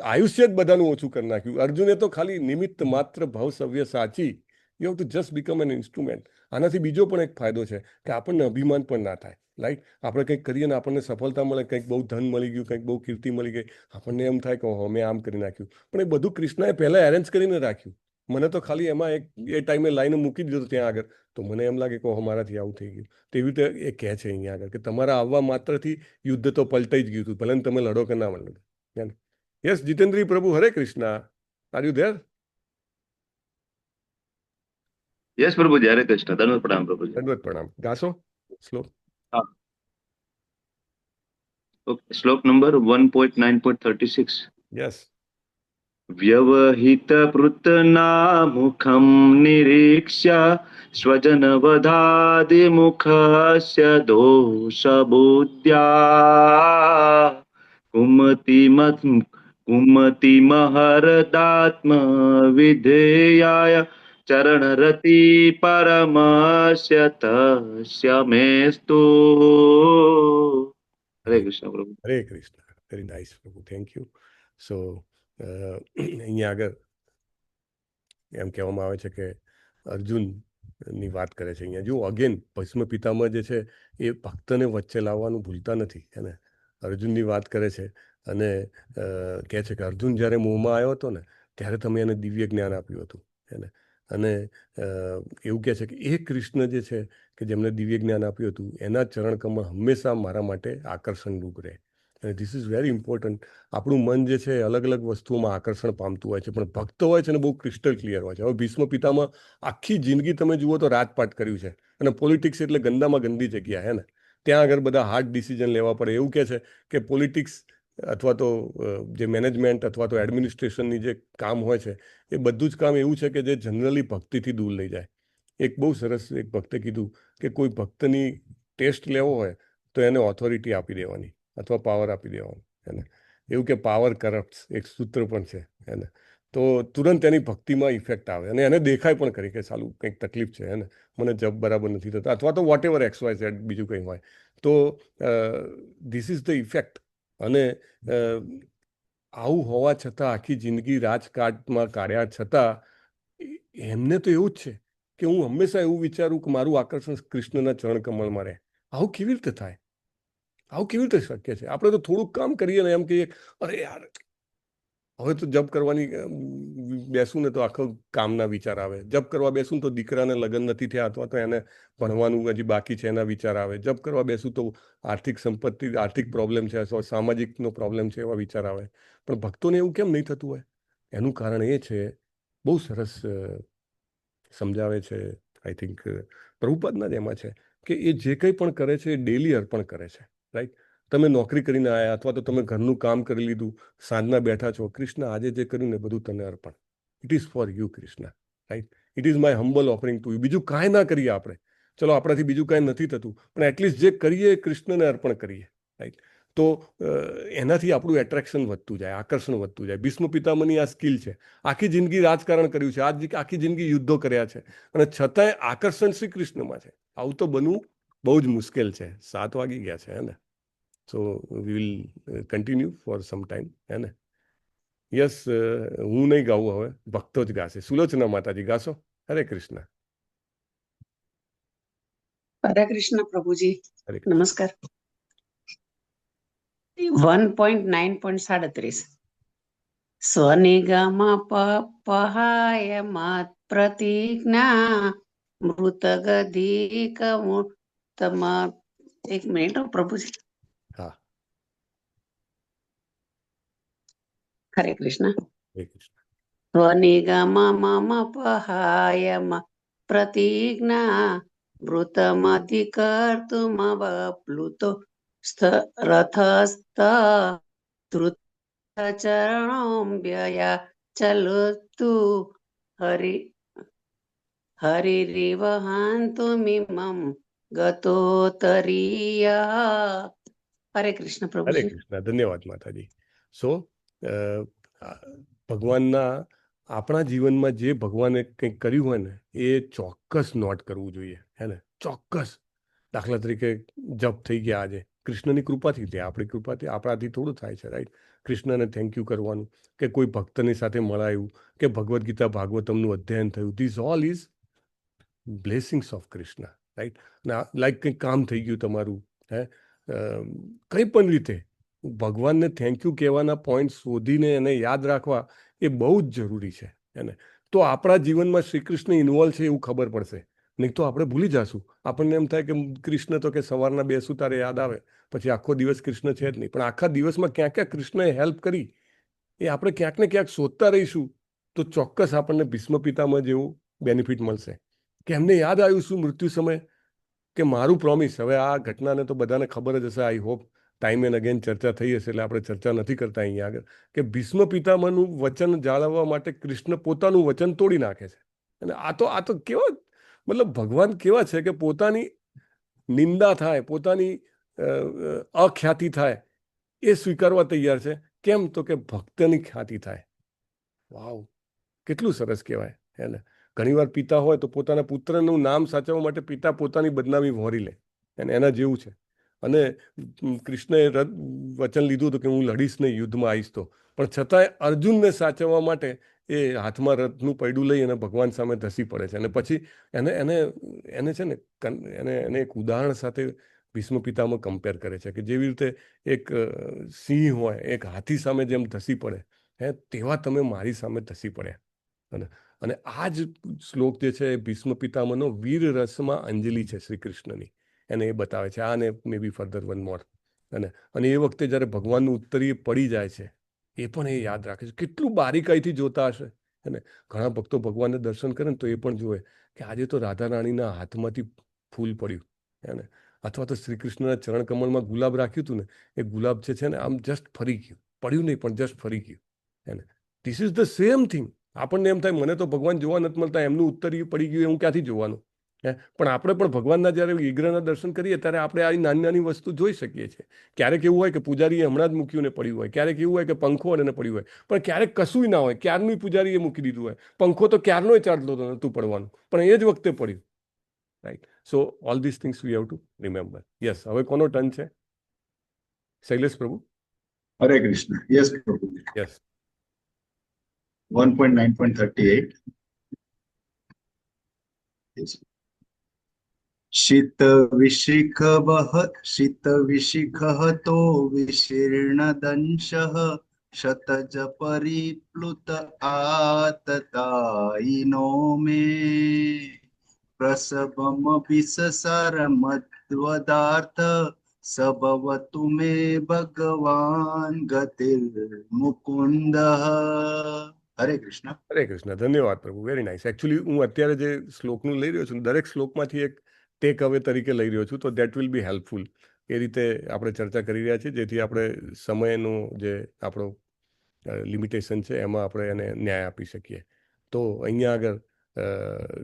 આયુષ્ય જ બધાનું ઓછું કરી નાખ્યું. અર્જુને તો ખાલી નિમિત્ત માત્ર ભવસવ્ય સાચી. You have to just become N instrument. આનાથી બીજો પણ એક ફાયદો છે કે આપણને અભિમાન પણ ના થાય. રાઈટ, આપણે કંઈક કરીએ ને આપણને સફળતા મળે, કંઈક બહુ ધન મળી ગયું, કંઈક બહુ કીર્તિ મળી ગઈ, આપણને એમ થાય કે ઓહો મેં આમ કરી નાખ્યું. પણ એ બધું કૃષ્ણએ પહેલાં એરેન્જ કરીને રાખ્યું. મને તો ખાલી એમાં એ ટાઈમે લાઈને મૂકી દીધો ત્યાં આગળ, તો મને એમ લાગે કે ઓહો મારાથી આવું થઈ ગયું. તેવી રીતે એ કહે છે અહીંયા આગળ કે તમારા આવવા માત્રથી યુદ્ધ તો પલટાઈ જ ગયું હતું, ભલે તમે લડો કે ના લડો. યસ જીતેન્દ્રી પ્રભુ, હરે Krishna. Are you there? Yes પ્રભુજી, હરે કૃષ્ણ. દંડવત પ્રણામ પ્રભુજી. દંડવત પ્રણામ. ગાશો શ્લોક. હા, શ્લોક નંબર 1.9.36. યસ. વ્યવહિત પૃતનામુખમ નિરીક્ષ્ય સ્વજનવધાદિમુખસ્ય દોષબુદ્ધ્યા કુમતિમહરદાત્મ વિધેયાય ચરણરતિ પરમસ્ય તસ્ય મેસ્તુ. હરે કૃષ્ણ પ્રભુ. હરે કૃષ્ણ. વેરી નાઇસ પ્રભુ, થેન્ક યુ. સો અહીંયા આગળ એમ કહેવામાં આવે છે કે અર્જુનની વાત કરે છે. અહીંયા જો અગેન ભસ્મ પિતામહ જે છે એ ભક્તને વચ્ચે લાવવાનું ભૂલતા નથી, હે ને. અર્જુનની વાત કરે છે અને કહે છે કે અર્જુન જ્યારે મોહમાં આવ્યો હતો ને ત્યારે તમે એને દિવ્ય જ્ઞાન આપ્યું હતું, હે ને. અને એવું કહે છે કે એ કૃષ્ણ જે છે કે જેમને દિવ્ય જ્ઞાન આપ્યું હતું એના ચરણ કમળ હંમેશા મારા માટે આકર્ષણરૂપ રહે. અને ધીસ ઇઝ વેરી ઇમ્પોર્ટન્ટ. આપણું મન જે છે અલગ અલગ વસ્તુઓમાં આકર્ષણ પામતું હોય છે, પણ ભક્ત હોય છે ને બહુ ક્રિસ્ટલ ક્લિયર હોય છે. હવે ભીષ્મ પિતામાં આખી જિંદગી તમે જુઓ તો રાજપાટ કર્યું છે, અને પોલિટિક્સ એટલે ગંદામાં ગંદી જગ્યા, હે ને. ત્યાં આગળ બધા હાર્ડ ડિસિઝન લેવા પડે. એવું કહે છે કે પોલિટિક્સ અથવા તો જે મેનેજમેન્ટ અથવા તો એડમિનિસ્ટ્રેશનની જે કામ હોય છે એ બધું જ કામ એવું છે કે જે જનરલી ભક્તિથી દૂર લઈ જાય. એક બહુ સરસ એક ભક્તે કીધું કે કોઈ ભક્તની ટેસ્ટ લેવો હોય તો એને ઓથોરિટી આપી દેવાની અથવા પાવર આપી દેવાનો, એને. એવું કે પાવર કરપ્ટ્સ એક સૂત્ર પણ છે, એને. તો તુરંત એની ભક્તિમાં ઇફેક્ટ આવે અને એને દેખાય પણ કરી કે સાલું કંઈક તકલીફ છે, એને. મને જપ બરાબર નથી થતા અથવા તો વોટ એવર XY Z બીજું કંઈ હોય તો ધીસ ઇઝ ધ ઇફેક્ટ. અને આવું હોવા છતાં આખી જિંદગી રાજકાટમાં કાઢ્યા છતાં એમને તો એવું જ છે કે હું હંમેશા એવું વિચારું કે મારું આકર્ષણ કૃષ્ણના ચરણ કમળમાં રહે. આવું કેવી રીતે થાય? આવું કેવી રીતે શક્ય છે? આપણે તો થોડુંક કામ કરીએ ને એમ કહીએ અરે યાર હવે તો જપ કરવાની બેસું ને તો આખો કામના વિચાર આવે. જપ કરવા બેસું તો દીકરાને લગ્ન નથી થયા અથવા તો એને ભણવાનું હજી બાકી છે એના વિચાર આવે. જપ કરવા બેસું તો આર્થિક સંપત્તિ આર્થિક પ્રોબ્લેમ છે, સામાજિકનો પ્રોબ્લેમ છે, એવા વિચાર આવે. પણ ભક્તોને એવું કેમ નહીં થતું હોય? એનું કારણ એ છે, બહુ સરસ સમજાવે છે, આઈ થિંક પ્રભુપાદના જ એમાં છે કે એ જે કંઈ પણ કરે છે એ ડેલી અર્પણ કરે છે. રાઈટ, તમે નોકરી કરીને આવ્યા અથવા તો તમે ઘરનું કામ કરી લીધું, સાંજના બેઠા છો, કૃષ્ણ આજે જે કર્યું ને બધું તને અર્પણ. It is for you Krishna, right. It is my humble offering to you. બીજું કાંઈ ના કરીએ આપણે, ચલો આપણાથી બીજું કાંઈ નથી થતું, પણ એટલીસ્ટ જે કરીએ એ કૃષ્ણને અર્પણ કરીએ, રાઈટ. તો એનાથી આપણું એટ્રેક્શન વધતું જાય, આકર્ષણ વધતું જાય. ભીષ્મ પિતામહની આ સ્કિલ છે. આખી જિંદગી રાજકારણ કર્યું છે, આખી જિંદગી યુદ્ધો કર્યા છે, અને છતાંય આકર્ષણ શ્રી કૃષ્ણમાં છે. આવું તો બનવું બહુ જ મુશ્કેલ છે. 7 વાગી ગયા છે, હે ને. So we will continue for some time, હે ને. યસ, હું નહીં ગાવું, હવે ભક્તો જ ગાશે. સુલોચના માતાજી ગાશો? હરે કૃષ્ણ. હરે કૃષ્ણ પ્રભુજી, હરે કૃષ્ણ. નમસ્કાર. 1.9.37 સ્વનિગમ પહાય મત પ્રતિજ્ઞા મૃતગધિક એક મિનિટ પ્રભુજી. હા, હરે કૃષ્ણ. હરે કૃષ્ણ. સ્વનિગમ મમ પહાય પ્રતિજ્ઞા મૃતમધિકર્તુમવપ્લુતો રથસ્થ ચરણોમ્યયા ચલતુ હરિરિવહાન્તુમિમં ગતોતરીયા. હરે કૃષ્ણ હરે પ્રભુજી. કૃષ્ણ. ધન્યવાદ માતાજી. સો ભગવાનના આપણા જીવનમાં જે ભગવાને કંઈક કર્યું હોય ને એ ચોક્કસ નોટ કરવું જોઈએ, હે ને? ચોક્કસ. દાખલા તરીકે જપ થઈ ગયા આજે, કૃષ્ણની કૃપાથી થયા, આપણી કૃપાથી, આપણાથી થોડું થાય છે, રાઈટ? કૃષ્ણને થેન્ક યુ કરવાનું, કે કોઈ ભક્તની સાથે મળાયું, કે ભગવદ્ ગીતા ભાગવતમનું અધ્યયન થયું, this all is blessings of Krishna, right? Like કંઈક કામ થઈ ગયું તમારું, હે, કંઈ પણ રીતે ભગવાનને થેન્ક યુ કહેવાના પોઈન્ટ શોધીને એને યાદ રાખવા એ બહુ જ જરૂરી છે, એને. તો આપણા જીવનમાં શ્રી કૃષ્ણ ઇન્વોલ્વ છે એવું ખબર પડશે, નહીં તો આપણે ભૂલી જશું. આપણને એમ થાય કે કૃષ્ણ તો કે સવારના બેસું તારે યાદ આવે, પછી આખો દિવસ કૃષ્ણ છે જ નહીં. પણ આખા દિવસમાં ક્યાં ક્યાં કૃષ્ણએ હેલ્પ કરી એ આપણે ક્યાંક ને ક્યાંક શોધતા રહીશું તો ચોક્કસ આપણને ભીષ્મ પિતામહ જેવું બેનિફિટ મળશે, કે એમને યાદ આવ્યું શું મૃત્યુ સમયે કે મારું પ્રોમિસ. હવે આ ઘટનાને તો બધાને ખબર જ હશે, I hope time and again ચર્ચા થઈ હશે એટલે આપણે ચર્ચા નથી કરતા અહીંયા આગળ, કે ભીષ્મ પિતામહનું વચન જાળવવા માટે કૃષ્ણ પોતાનું વચન તોડી નાખે છે. અને આ તો કેવા, મતલબ ભગવાન કેવા છે કે પોતાની નિંદા થાય, પોતાની અખ્યાતિ થાય એ સ્વીકારવા તૈયાર છે. કેમ? તો કે ભક્તની ખ્યાતિ થાય. વાવ, કેટલું સરસ કહેવાય, હે ને? ઘણીવાર પિતા હોય તો પોતાના પુત્રનું નામ સાચવવા માટે પિતા પોતાની બદનામી વહોરી લે, અને એના જેવું છે. અને કૃષ્ણએ વચન લીધું હતું કે હું લડીશ નહીં, યુદ્ધમાં આવીશ તો, પણ છતાંય અર્જુનને સાચવવા માટે એ હાથમાં રથનું પૈડું લઈ અને ભગવાન સામે ધસી પડે છે. અને પછી એને છે ને એને એક ઉદાહરણ સાથે ભીષ્મ પિતામહ કમ્પેર કરે છે, કે જેવી રીતે એક સિંહ હોય એક હાથી સામે જેમ ધસી પડે, હે, તેવા તમે મારી સામે ધસી પડ્યા. અને આ જ શ્લોક જે છે એ ભીષ્મ પિતામહનો વીર રસમાં અંજલિ છે શ્રી કૃષ્ણની, એને એ બતાવે છે. આને મે બી ફર્ધર વન મોર. અને એ વખતે જ્યારે ભગવાનનું ઉત્તરીય પડી જાય છે એ પણ એ યાદ રાખે છે. કેટલું બારીકાઈથી જોતા હશે, અને ઘણા ભક્તો ભગવાનને દર્શન કરે ને તો એ પણ જુએ કે આજે તો રાધા રાણીના હાથમાંથી ફૂલ પડ્યું, હે ને? અથવા તો શ્રી કૃષ્ણના ચરણ કમળમાં ગુલાબ રાખ્યું હતું ને, એ ગુલાબ છે ને આમ જસ્ટ ફરી ગયું, પડ્યું નહીં પણ જસ્ટ ફરી ગયું, હે ને? This is the same thing. આપણને એમ થાય મને તો ભગવાન જોવા નથી મળતા, એમનું ઉત્તરીય પડી ગયું, હું ક્યાંથી જોવાનું? પણ આપણે પણ ભગવાનના જ્યારે વિગ્રહના દર્શન કરીએ ત્યારે આપણે આ નાની નાની વસ્તુ જોઈ શકીએ છીએ. ક્યારેક એવું હોય કે પૂજારીએ હમણાં જ મૂક્યું ને પડ્યું હોય, ક્યારેક એવું હોય કે પંખો અને પડ્યું હોય, પણ ક્યારેક કશું ના હોય, ક્યારનું પૂજારીએ મૂકી દીધું હોય, પંખો તો ક્યારનો ચાલતો નહોતું પડવાનું, પણ એ જ વખતે પડ્યું, right? So all this things we have to remember. Yes, હવે કોનો ટર્ન છે? શૈલેષ પ્રભુ. હરે કૃષ્ણ. યસ પ્રભુ. યસ. 1.9.38 શીત વિશિખતો વિશીર્ણદંશઃ શતજ પરિપ્લુત આતતાયિનો મે પ્રસવમપિ સસરમદ્વદાર્થ સભવતુ મે ભગવાન ગતિર મુકુંદ. હરે કૃષ્ણ. હરે કૃષ્ણ. ધન્યવાદ પ્રભુ, વેરી નાઇસ. એકચ્યુઅલી હું અત્યારે જે શ્લોકનું લઈ રહ્યો છું, દરેક શ્લોકમાંથી એક ટેક અવે તરીકે લઈ રહ્યો છું, તો દેટ વિલ બી હેલ્પફુલ. એ રીતે આપણે ચર્ચા કરી રહ્યા છીએ, જેથી આપણે સમયનો જે આપણો લિમિટેશન છે એમાં આપણે એને ન્યાય આપી શકીએ. તો અહીંયા આગળ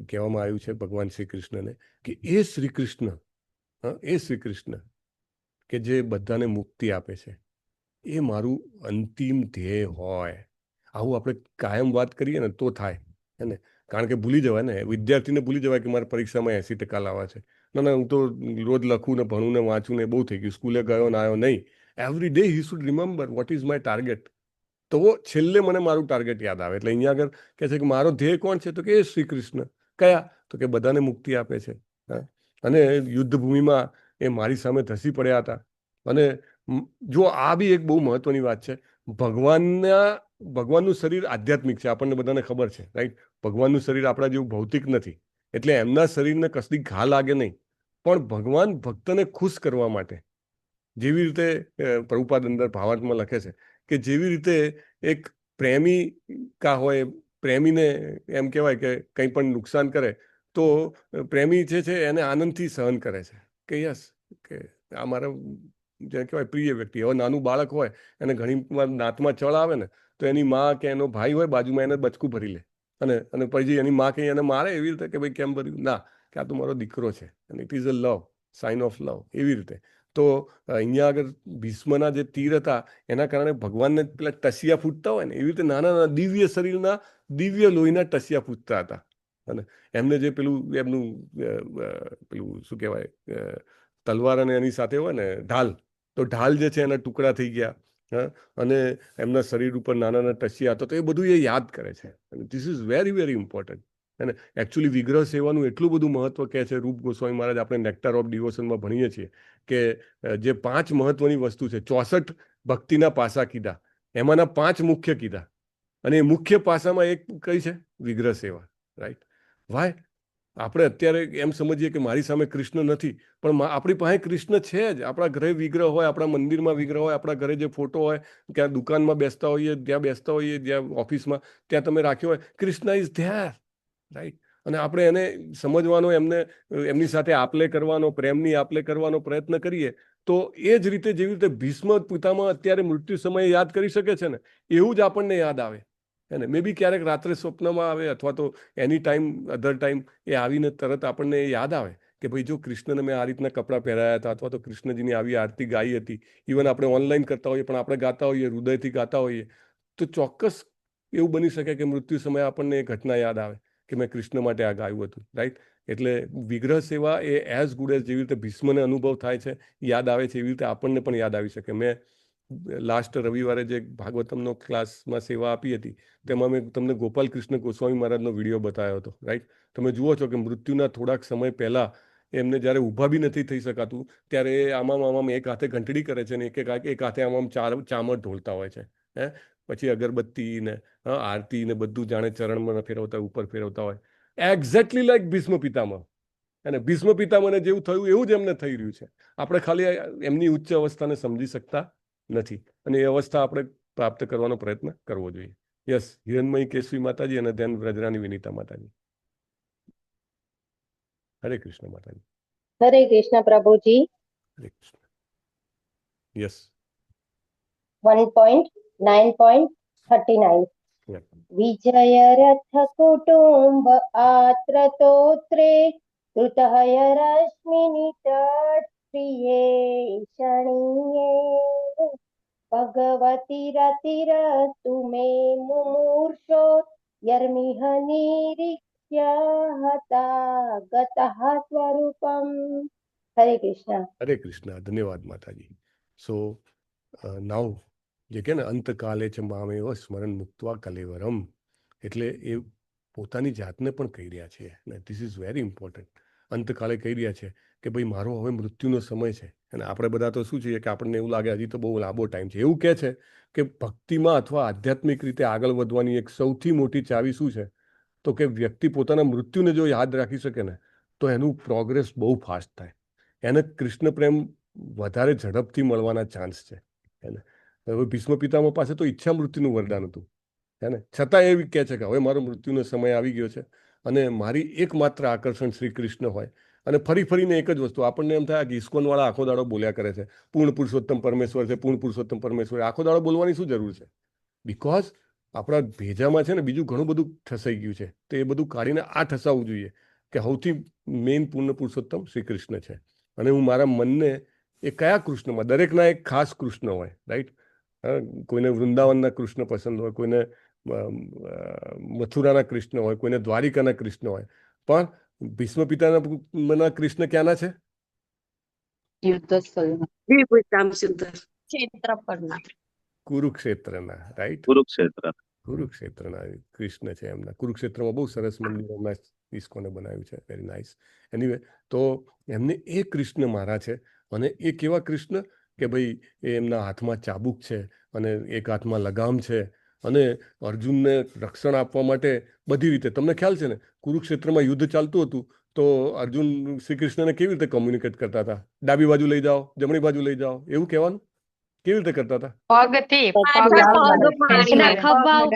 કહેવામાં આવ્યું છે ભગવાન શ્રી કૃષ્ણને કે એ શ્રી કૃષ્ણ, એ શ્રી કૃષ્ણ કે જે બધાને મુક્તિ આપે છે, એ મારું અંતિમ ધ્યેય હોય. આવું આપણે કાયમ વાત કરીએ ને તો થાય, હે ને? કારણ કે ભૂલી જવાય ને, વિદ્યાર્થીને ભૂલી જવાય કે મારે પરીક્ષામાં 80% લાવવા છે. ના, હું તો રોજ લખું ને ભણું ને વાંચું ને બહુ થઈ ગયું, સ્કૂલે ગયો ને આવ્યો નહીં. Every day he should remember what is my target. તો છેલ્લે મને મારું ટાર્ગેટ યાદ આવે. એટલે અહીંયા આગળ કહે છે કે મારો ધ્યેય કોણ છે? તો કે એ શ્રી કૃષ્ણ. કયા? તો કે બધાને મુક્તિ આપે છે. અને યુદ્ધ ભૂમિમાં એ મારી સામે ધસી પડ્યા હતા, અને જો આ બી એક બહુ મહત્વની વાત છે. ભગવાનનું શરીર આધ્યાત્મિક છે, આપણને બધાને ખબર છે, રાઈટ? ભગવાનનું શરીર આપણા જેવું ભૌતિક નથી, એટલે એમના શરીરને કશી ઘા લાગે નહીં. પણ ભગવાન ભક્તને ખુશ કરવા માટે, જેવી રીતે પ્રભુપાદ અંદર ભાવાર્થમાં લખે છે કે જેવી રીતે એક પ્રેમિકા હોય, પ્રેમીને એમ કહેવાય કે કંઈ પણ નુકસાન કરે તો પ્રેમી જે છે એને આનંદથી સહન કરે છે કે યસ, કે આ મારા જે કહેવાય પ્રિય વ્યક્તિ. હવે નાનું બાળક હોય એને ઘણી વાર દાંતમાં ચળ આવે ને તો એની માં કે એનો ભાઈ હોય બાજુમાં એને બચકું ભરી લે, અને પછી એની માં કંઈ એને મારે એવી રીતે કે ભાઈ કેમ ભર્યું, ના, કે આ તો મારો દીકરો છે અને it is a love, sign of love, એવી રીતે. તો અહીંયા આગળ ભીષ્મના જે તીર હતા એના કારણે ભગવાનને પેલા ટસિયા ફૂટતા હોય ને એવી રીતે નાના નાના દિવ્ય શરીરના દિવ્ય લોહીના ટસિયા ફૂટતા હતા. અને એમને જે એમનું પેલું શું કહેવાય તલવાર અને એની સાથે હોય ને ઢાલ, તો ઢાલ જે છે એના ટુકડા થઈ ગયા. અને એમના શરીર ઉપર નાના નાના ટસિયા હતા. તો એ બધું એ યાદ કરે છે. અને this is very very important. અને એકચ્યુઅલી વિગ્રહ સેવાનું એટલું બધું મહત્વ કહે છે રૂપ ગોસ્વામી મહારાજ, આપણે નેક્ટર ઓફ ડિવોશનમાં ભણીએ છીએ કે જે 5 મહત્વની વસ્તુ છે, 64 ભક્તિના પાસા કીધા, એમાંના 5 મુખ્ય કીધા. અને એ મુખ્ય પાસામાં એક કઈ છે? વિગ્રહ સેવા, રાઈટ? વાય આપણે અત્યારે એમ સમજીએ કે મારી સામે કૃષ્ણ નથી, પણ આપણી પાસે કૃષ્ણ છે જ. આપણા ઘરે વિગ્રહ હોય, આપણા મંદિરમાં વિગ્રહ હોય, આપણા ઘરે જે ફોટો હોય, ત્યાં દુકાનમાં બેસતા હોઈએ, ત્યાં બેસતા હોઈએ, જ્યાં ઓફિસમાં ત્યાં તમે રાખ્યો હોય, કૃષ્ણ ઇઝ ધેર, રાઈટ? અને આપણે એને સમજવાનો, એમની સાથે આપલે કરવાનો, પ્રેમની આપલે કરવાનો પ્રયત્ન કરીએ તો એ જ રીતે જેવી રીતે ભીષ્મ પિતામહ અત્યારે મૃત્યુ સમયે યાદ કરી શકે છે ને, એવું જ આપણને યાદ આવે. એને મે બી ક્યારેક રાત્રે સ્વપ્નમાં આવે અથવા તો એની ટાઈમ અધર ટાઈમ એ આવીને તરત આપણને યાદ આવે કે ભાઈ જો કૃષ્ણને મેં આ રીતના કપડાં પહેરાયા હતા અથવા તો કૃષ્ણજીની આવી આરતી ગાઈ હતી. ઇવન આપણે ઓનલાઈન કરતા હોઈએ પણ આપણે ગાતા હોઈએ, હૃદયથી ગાતા હોઈએ, તો ચોક્કસ એવું બની શકે કે મૃત્યુ સમયે આપણને એ ઘટના યાદ આવે કે મેં કૃષ્ણ માટે આ ગાયું હતું, રાઈટ? એટલે વિગ્રહ સેવા એ એઝ ગુડ એઝ જેવી રીતે ભીષ્મને અનુભવ થાય છે, યાદ આવે છે, એવી રીતે આપણને પણ યાદ આવી શકે. મેં લાસ્ટ રવિવારે જે ભાગવતમનો ક્લાસમાં સેવા આપી હતી તેમાં મેં તમને ગોપાલ કૃષ્ણ ગોસ્વામી મહારાજનો વિડીયો બતાવ્યો હતો, રાઈટ? તમે જુઓ છો કે મૃત્યુના થોડાક સમય પહેલા એમને જ્યારે ઊભા બી નથી થઈ શકાતું ત્યારે આમાં એક હાથે ઘંટડી કરે છે ને એક હાથે આમાં ચામર ઢોલતા હોય છે. પછી અગરબત્તી ને આરતી ને બધું જાણે ચરણમાં ફેરવતા, ઉપર ફેરવતા હોય, એક્ઝેક્ટલી લાઈક ભીષ્મ પિતામહ. અને ભીષ્મ પિતામહને જેવું થયું એવું જ એમને થઈ રહ્યું છે. આપણે ખાલી એમની ઉચ્ચ અવસ્થાને સમજી શકતા નથી, અને એ અવસ્થા આપણે પ્રાપ્ત કરવાનો પ્રયત્ન કરવો જોઈએ. યસ, હિરણમયી કેશવી માતાજી અને ધ્યાન વ્રજરાની વિનીતા માતાજી. હરે કૃષ્ણ માતાજી. હરે કૃષ્ણ પ્રભુજી. હરે કૃષ્ણ. યસ. 1.9.39 વિજય રથ કુટુંબ આત્રતોત્રે કૃતહય રશ્મિની તત્પ્રિયે શણીયે ભગવતી રતિર તુમે મુમૂર્ષો યર્મિહ નિરીક્ષ્ય હતા ગતઃ સ્વરૂપમ. હરે કૃષ્ણ. હરે કૃષ્ણ. ધન્યવાદ માતાજી. સો નાઉ જે કે ને અંતકાલે છે મામેવ સ્મરણ મુક્ત્વા કલેવરમ, એટલે એ પોતાની જાતને પણ કહી રહ્યા છે. અને ધીસ ઇઝ વેરી ઇમ્પોર્ટન્ટ. અંતકાલે કહી રહ્યા છે કે ભાઈ મારો હવે મૃત્યુનો સમય છે. અને આપણે બધા તો શું છીએ કે આપણને એવું લાગે હજી તો બહુ લાંબો ટાઈમ છે. એવું કહે છે કે ભક્તિમાં અથવા આધ્યાત્મિક રીતે આગળ વધવાની એક સૌથી મોટી ચાવી શું છે, તો કે વ્યક્તિ પોતાના મૃત્યુને જો યાદ રાખી શકે ને તો એનું પ્રોગ્રેસ બહુ ફાસ્ટ થાય. એને કૃષ્ણ પ્રેમ વધારે ઝડપથી મળવાના ચાન્સ છે. એને હવે ભીષ્મ પિતામહ પાસે તો ઈચ્છા મૃત્યુનું વરદાન હતું, હે ને, છતાં એ કહે છે કે હવે મારો મૃત્યુનો સમય આવી ગયો છે અને મારી એકમાત્ર આકર્ષણ શ્રી કૃષ્ણ હોય. અને ફરીને એક જ વસ્તુ આપણને એમ થાય કે ઇસ્કોનવાળા આખો દાડો બોલ્યા કરે છે પૂર્ણ પુરુષોત્તમ પરમેશ્વર છે, પૂર્ણ પુરુષોત્તમ પરમેશ્વર. આખો દાડો બોલવાની શું જરૂર છે? બિકોઝ આપણા ભેજામાં છે ને બીજું ઘણું બધું ઠસાઈ ગયું છે. તો એ બધું કાઢીને આ ઠસાવવું જોઈએ કે સૌથી મેઇન પૂર્ણ પુરુષોત્તમ શ્રી કૃષ્ણ છે. અને હું મારા મનને એ કયા કૃષ્ણમાં, દરેકના એક ખાસ કૃષ્ણ હોય, રાઈટ? કોઈને વૃંદાવનના કૃષ્ણ પસંદ હોય, કોઈને મથુરાના કૃષ્ણ હોય, કોઈને દ્વારિકાના કૃષ્ણ હોય, પણ ભીષ્મ પિતાના કૃષ્ણ ક્યાંના છે? કુરુક્ષેત્રના, રાઈટ? કુરુક્ષેત્રના કૃષ્ણ છે એમના. કુરુક્ષેત્રમાં બહુ સરસ મંદિર એમના ઇસ્કોને બનાવ્યું છે. Very nice. એનીવે, તો એમને એ કૃષ્ણ મારા છે. અને એ કેવા કૃષ્ણ કે ભાઈ એ એમના હાથમાં ચાબુક છે અને એક હાથમાં લગામ છે અને અર્જુનને રક્ષણ આપવા માટે બધી રીતે, તમને ખ્યાલ છે ને કુરુક્ષેત્રમાં યુદ્ધ ચાલતું હતું તો અર્જુન શ્રી કૃષ્ણને કેવી રીતે કોમ્યુનિકેટ કરતા હતા? ડાબી બાજુ લઈ જાઓ, જમણી બાજુ લઈ જાઓ, એવું કહેવાનું કેવી રીતે કરતા હતા? પગથી એના ખભા ઉપર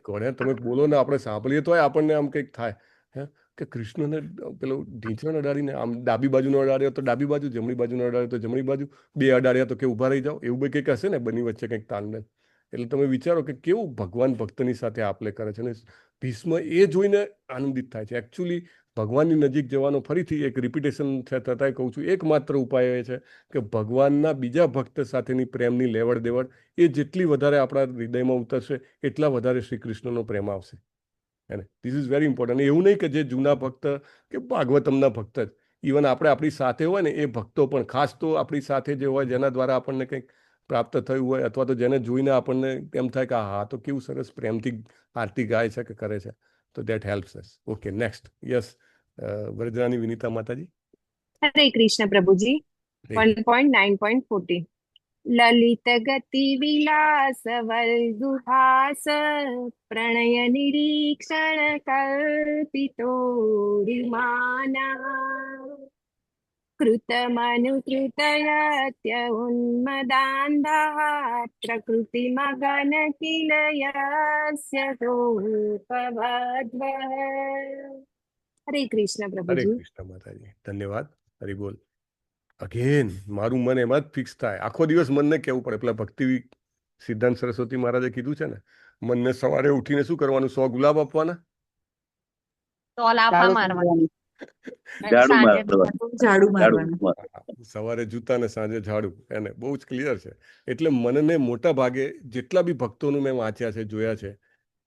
કોને તમે બોલો ને, આપણે સાંભળીએ તો આપણને આમ કંઈક થાય હે કે કૃષ્ણને પેલો ઢીંચણ અડાડીને આમ ડાબી બાજુનો અડાડ્યો તો ડાબી બાજુ, જમણી બાજુનો અડાડ્યો તો જમણી બાજુ, બે અડાડ્યા તો કે ઊભા રહી જાઓ, એવું બે કંઈક હશે ને બંને વચ્ચે કંઈક તાલમેલ. એટલે તમે વિચારો કે કેવું ભગવાન ભક્તની સાથે આપલે કરે છે. અને ભીષ્મ એ જોઈને આનંદિત થાય છે. એકચ્યુઅલી ભગવાનની નજીક જવાનો ફરીથી એક રિપીટેશન થતાં કહું છું, એકમાત્ર ઉપાય એ છે કે ભગવાનના બીજા ભક્ત સાથેની પ્રેમની લેવડ દેવડ એ જેટલી વધારે આપણા હૃદયમાં ઉતરશે એટલા વધારે શ્રી કૃષ્ણનો પ્રેમ આવશે. એને ધીસ ઇઝ વેરી ઇમ્પોર્ટન્ટ. એવું નહીં કે જે જૂના ભક્ત કે ભાગવતમના ભક્ત જ, ઇવન આપણે આપણી સાથે હોય ને એ ભક્તો પણ, ખાસ તો આપણી સાથે જે હોય જેના દ્વારા આપણને કંઈક પ્રાપ્ત થયું હોય અથવા તો જેને જોઈને આપણને એમ થાય કે હા તો કેવું સરસ પ્રેમથી આરતી ગાય છે કે કરે છે, તો that helps us. Okay, next. Yes, Vrajarani Vinita Mataji. Hare Krishna પ્રભુજી. 1.9.40 લલિત ગતિ વિલાસ વલ્ગુહાસ પ્રણય નિરીક્ષણ કલ્પિતો વિમાના કૃતમનુકૃતયત્ય ઉન્મદાંધઃ પ્રકૃતિ મગન કિલ યસ્ય ગોપવદ્વઃ. હરે કૃષ્ણ હરે પ્રભુજી. કૃષ્ણ માતાજી, ધન્યવાદ. હરી બોલ. અગેન મારું મન એમાં જ ફિક્સ થાય. આખો દિવસ મનને કેવું પડે. પેલા ભક્તિ સિદ્ધાંત સરસ્વતી મહારાજે કીધું છે ને, મનને સવારે ઉઠીને શું કરવાનું? 100 ગુલાબ આપવાના, ઝાડુ મારવાનું, સવારે જૂતા ને સાંજે ઝાડુ. એને બહુ જ ક્લિયર છે. એટલે મનને મોટા ભાગે જેટલા બી ભક્તોનું મેં વાંચ્યા છે, જોયા છે,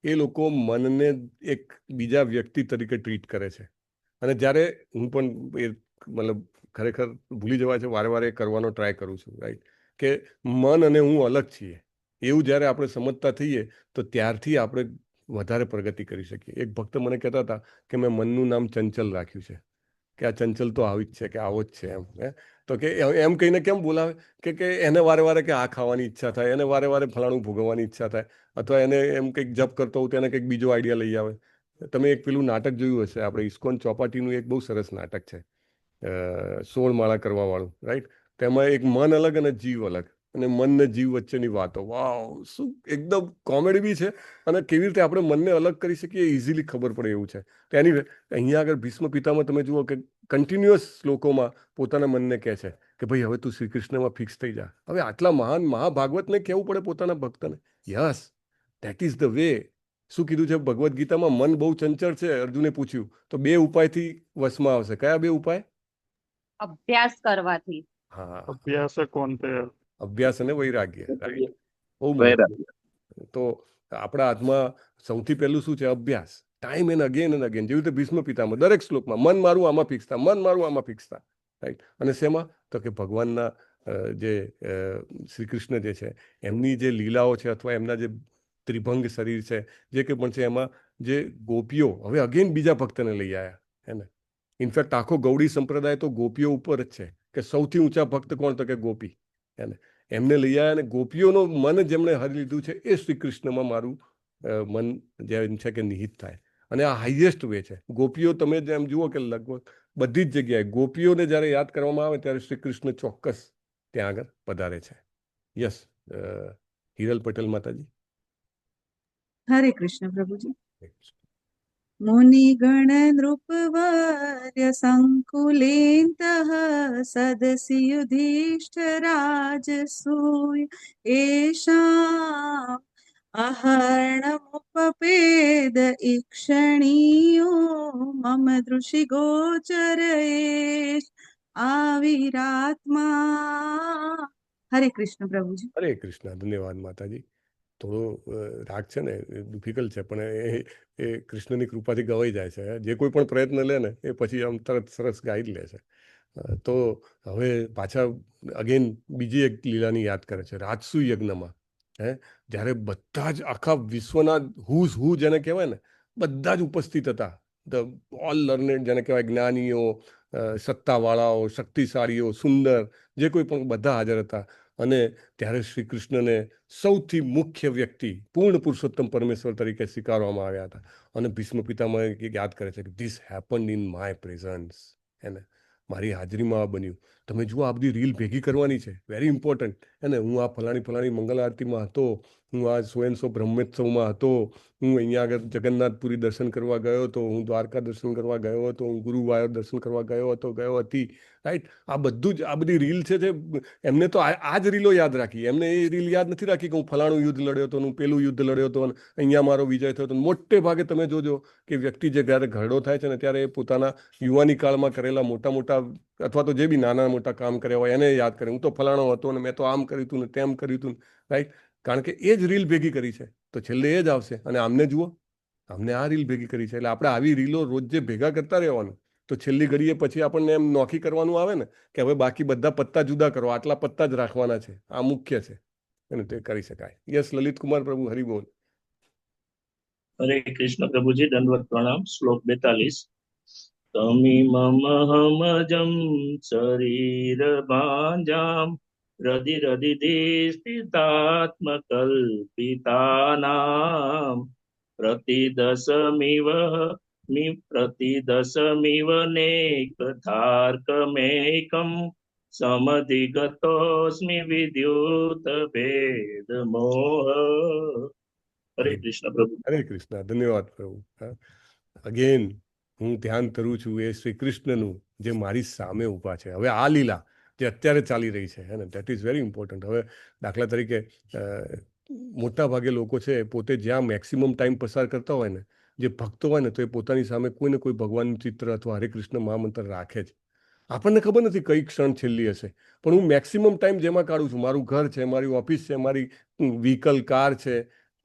એ લોકો મનને એક બીજા વ્યક્તિ તરીકે ટ્રીટ કરે છે. અને જ્યારે હું પણ એ મતલબ ખરેખર ભૂલી જવાય છે, વારે વારે કરવાનો ટ્રાય કરું છું, રાઈટ, કે મન અને હું અલગ છીએ એવું જ્યારે આપણે સમજતા થઈએ તો ત્યારથી આપણે વધારે પ્રગતિ કરી શકીએ. એક ભક્ત મને કહેતા હતા કે મેં મનનું નામ ચંચલ રાખ્યું છે, કે આ ચંચલ તો આવી જ છે, કે આવો જ છે એમ. તો કે એમ કહીને કેમ બોલાવે કે એને વારે વારે કે આ ખાવાની ઈચ્છા થાય, એને વારે વારે ફલાણું ભોગવવાની ઈચ્છા થાય, અથવા એને એમ કંઈક જપ કરતો હોય તો એને કંઈક બીજો આઈડિયા લઈ આવે. તમે એક પેલું નાટક જોયું હશે, આપણે ઇસ્કોન ચોપાટીનું એક બહુ સરસ નાટક છે, 16 માળા કરવા વાળું, રાઈટ. તેમાં એક મન અલગ અને જીવ અલગ, અને મન ને જીવ વચ્ચેની વાતો. વાવ, શું એકદમ કોમેડી બી છે, અને કેવી રીતે આપણે મનને અલગ કરી શકીએ ઇઝીલી ખબર પડે એવું છે. તો એની અહીંયા આગળ ભીષ્મ પિતામાં તમે જુઓ કે કન્ટિન્યુઅસ શ્લોકોમાં પોતાના મનને કહે છે કે ભાઈ હવે તું શ્રી કૃષ્ણમાં ફિક્સ થઈ જા. હવે આટલા મહાન મહાભાગવતને કહેવું પડે પોતાના ભક્તને, yes that is the way. શું કીધું છે ભગવદ્ ગીતામાં? મન બહુ ચંચળ છે. અર્જુને પૂછ્યું તો 2 ઉપાયથી વશમાં આવશે. કયા 2 ઉપાય? અભ્યાસ કરવાથી. હા, અભ્યાસ અભ્યાસ અને વૈરાગ્ય, રાઈટ. બહુ મહત્વ. તો આપણા હાથમાં સૌથી પહેલું શું છે? અભ્યાસ. ટાઈમ એન્ડ અગેન, જેવી રીતે ભીષ્મ પિતામાં દરેક શ્લોકમાં મન મારું આમાં ફિક્સ થા, મન મારું આમાં ફિક્સ થા, રાઈટ. અને શેમાં? તો કે ભગવાનના જે શ્રી કૃષ્ણ જે છે એમની જે લીલાઓ છે, અથવા એમના જે ત્રિભંગ શરીર છે, જે કંઈ પણ છે, એમાં જે ગોપીઓ હવે અગેન બીજા ભક્તને લઈ આવ્યા એને. ઇનફેક્ટ આખો ગૌડી સંપ્રદાય તો ગોપીઓ ઉપર જ છે, કે સૌથી ઊંચા ભક્ત કોણ? તો કે ગોપી. એને એમને લઈ આવ્યા, અને ગોપીઓનું મન જેમણે હરી લીધું છે એ શ્રી કૃષ્ણમાં મારું મન જેમ છે કે નિહિત થાય. અને આ હાઈએસ્ટ વે છે. ગોપીઓ તમે જેમ જુઓ કે લગભગ બધી જ જગ્યાએ ગોપીઓને જ્યારે યાદ કરવામાં આવે ત્યારે શ્રી કૃષ્ણ ચોક્કસ ત્યાં આગળ પધારે છે. યસ, હિરલ પટેલ માતાજી. હરે કૃષ્ણ પ્રભુજી. મુનિગણ નૃપવર્ય સંકુલેન્તઃ સદસી યુધિષ્ઠિરાજસૂય એષાં અહર્ણમુપપેદ ઈક્ષણીયો મમ દૃષિ ગોચરેશ આવિરાત્મા. હરે કૃષ્ણ પ્રભુજી. હરે કૃષ્ણ. ધન્યવાદ માતાજી. થોડો રાગ છે ને ડિફિકલ્ટ છે, પણ એ કૃષ્ણની કૃપાથી ગવાઈ જાય છે. જે કોઈ પણ પ્રયત્ન લે ને એ પછી આમ તરત સરસ ગાઈ જ લે છે. તો હવે પાછા અગેન બીજી એક લીલાની યાદ કરે છે, રાજસુ યજ્ઞમાં. જ્યારે બધા જ આખા વિશ્વના હુઝ જેને કહેવાય ને બધા જ ઉપસ્થિત હતા, ધ ઓલ લર્નેડ જેને કહેવાય, જ્ઞાનીઓ, સત્તાવાળાઓ, શક્તિશાળીઓ, સુંદર, જે કોઈ પણ બધા હાજર હતા. અને ત્યારે શ્રી કૃષ્ણને સૌથી મુખ્ય વ્યક્તિ પૂર્ણ પુરુષોત્તમ પરમેશ્વર તરીકે સ્વીકારવામાં આવ્યા હતા. અને ભીષ્મ પિતામહ યાદ કરે છે કે this happened in my presence, એને મારી હાજરીમાં આ બન્યું. તમે જુઓ, આ બધી રીલ ભેગી કરવાની છે, વેરી ઇમ્પોર્ટન્ટ. એને હું આ ફલાણી મંગલ આરતીમાં હતો, હું આ સો બ્રહ્મોત્સવમાં હતો, હું અહીંયા આગળ જગન્નાથપુરી દર્શન કરવા ગયો હતો, હું દ્વારકા દર્શન કરવા ગયો હતો, હું ગુરુવાયુર દર્શન કરવા ગયો હતી. રાઈટ, આ બધું જ, આ બધી રીલ છે જે એમને તો આ જ રીલો યાદ રાખી. એમને એ રીલ યાદ નથી રાખી કે હું ફલાણું યુદ્ધ લડ્યો હતો, હું પેલું યુદ્ધ લડ્યો હતો, અને અહીંયા મારો વિજય થયો હતો. મોટે ભાગે તમે જોજો કે વ્યક્તિ જે જ્યારે ઘરડો થાય છે ને, ત્યારે એ પોતાના યુવાની કાળમાં કરેલા મોટા અથવા તો જે બી નાના મોટા કામ કર્યા હોય એને યાદ કરે. હું તો ફલાણો હતો ને મેં તો આમ કર્યું હતું ને તેમ કર્યું હતું, રાઈટ. કારણ કે એ જ રીલ ભેગી કરી છે, તો છેલ્લે એ જ આવશે. અને આમને જુઓ, આમને આ રીલ ભેગી કરી છે. એટલે આપણે આવી રીલો રોજ જે ભેગા કરતા રહેવાનું, તો છેલ્લી ઘડીએ પછી આપણને એમ નોખી કરવાનું આવે ને કે હવે બાકી બધા પત્તા જુદા કરો, આટલા પત્તા જ રાખવાના છે, આ મુખ્ય છે, અને તે કરી શકાય. યસ, લલિત કુમાર પ્રભુ, હરિબોલ. હરે કૃષ્ણ પ્રભુજી, દંડવત પ્રણામ. શ્લોક 42. તમિમમહમજમ શરીર ભાંજામ રધિરધિસ્થિતાત્મકલ્પિતાનામ પ્રતિદશમિવ નેકથાર્કમેકમ સમધિગતોસ્મિ વિદ્યુત ભેદ મોહ. હરે કૃષ્ણ પ્રભુ. હરે કૃષ્ણ, ધન્યવાદ પ્રભુ. અગેન હું ધ્યાન કરું છું એ શ્રી કૃષ્ણનું જે મારી સામે ઊભા છે. હવે આ લીલા જે અત્યારે ચાલી રહી છે, ને દેટ ઇઝ વેરી ઇમ્પોર્ટન્ટ. હવે દાખલા તરીકે મોટા ભાગે લોકો છે પોતે જ્યાં મેક્સિમમ ટાઈમ પસાર કરતા હોય ને, જે ભક્તો હોય ને, તો એ પોતાની સામે કોઈ ને કોઈ ભગવાનનું ચિત્ર અથવા હરે કૃષ્ણ મહામંત્ર રાખે જ. આપણને ખબર નથી કઈ ક્ષણ છેલ્લી હશે, પણ હું મેક્સિમમ ટાઈમ જેમાં કાઢું છું, મારું ઘર છે, મારી ઓફિસ છે, મારી વ્હીકલ કાર છે,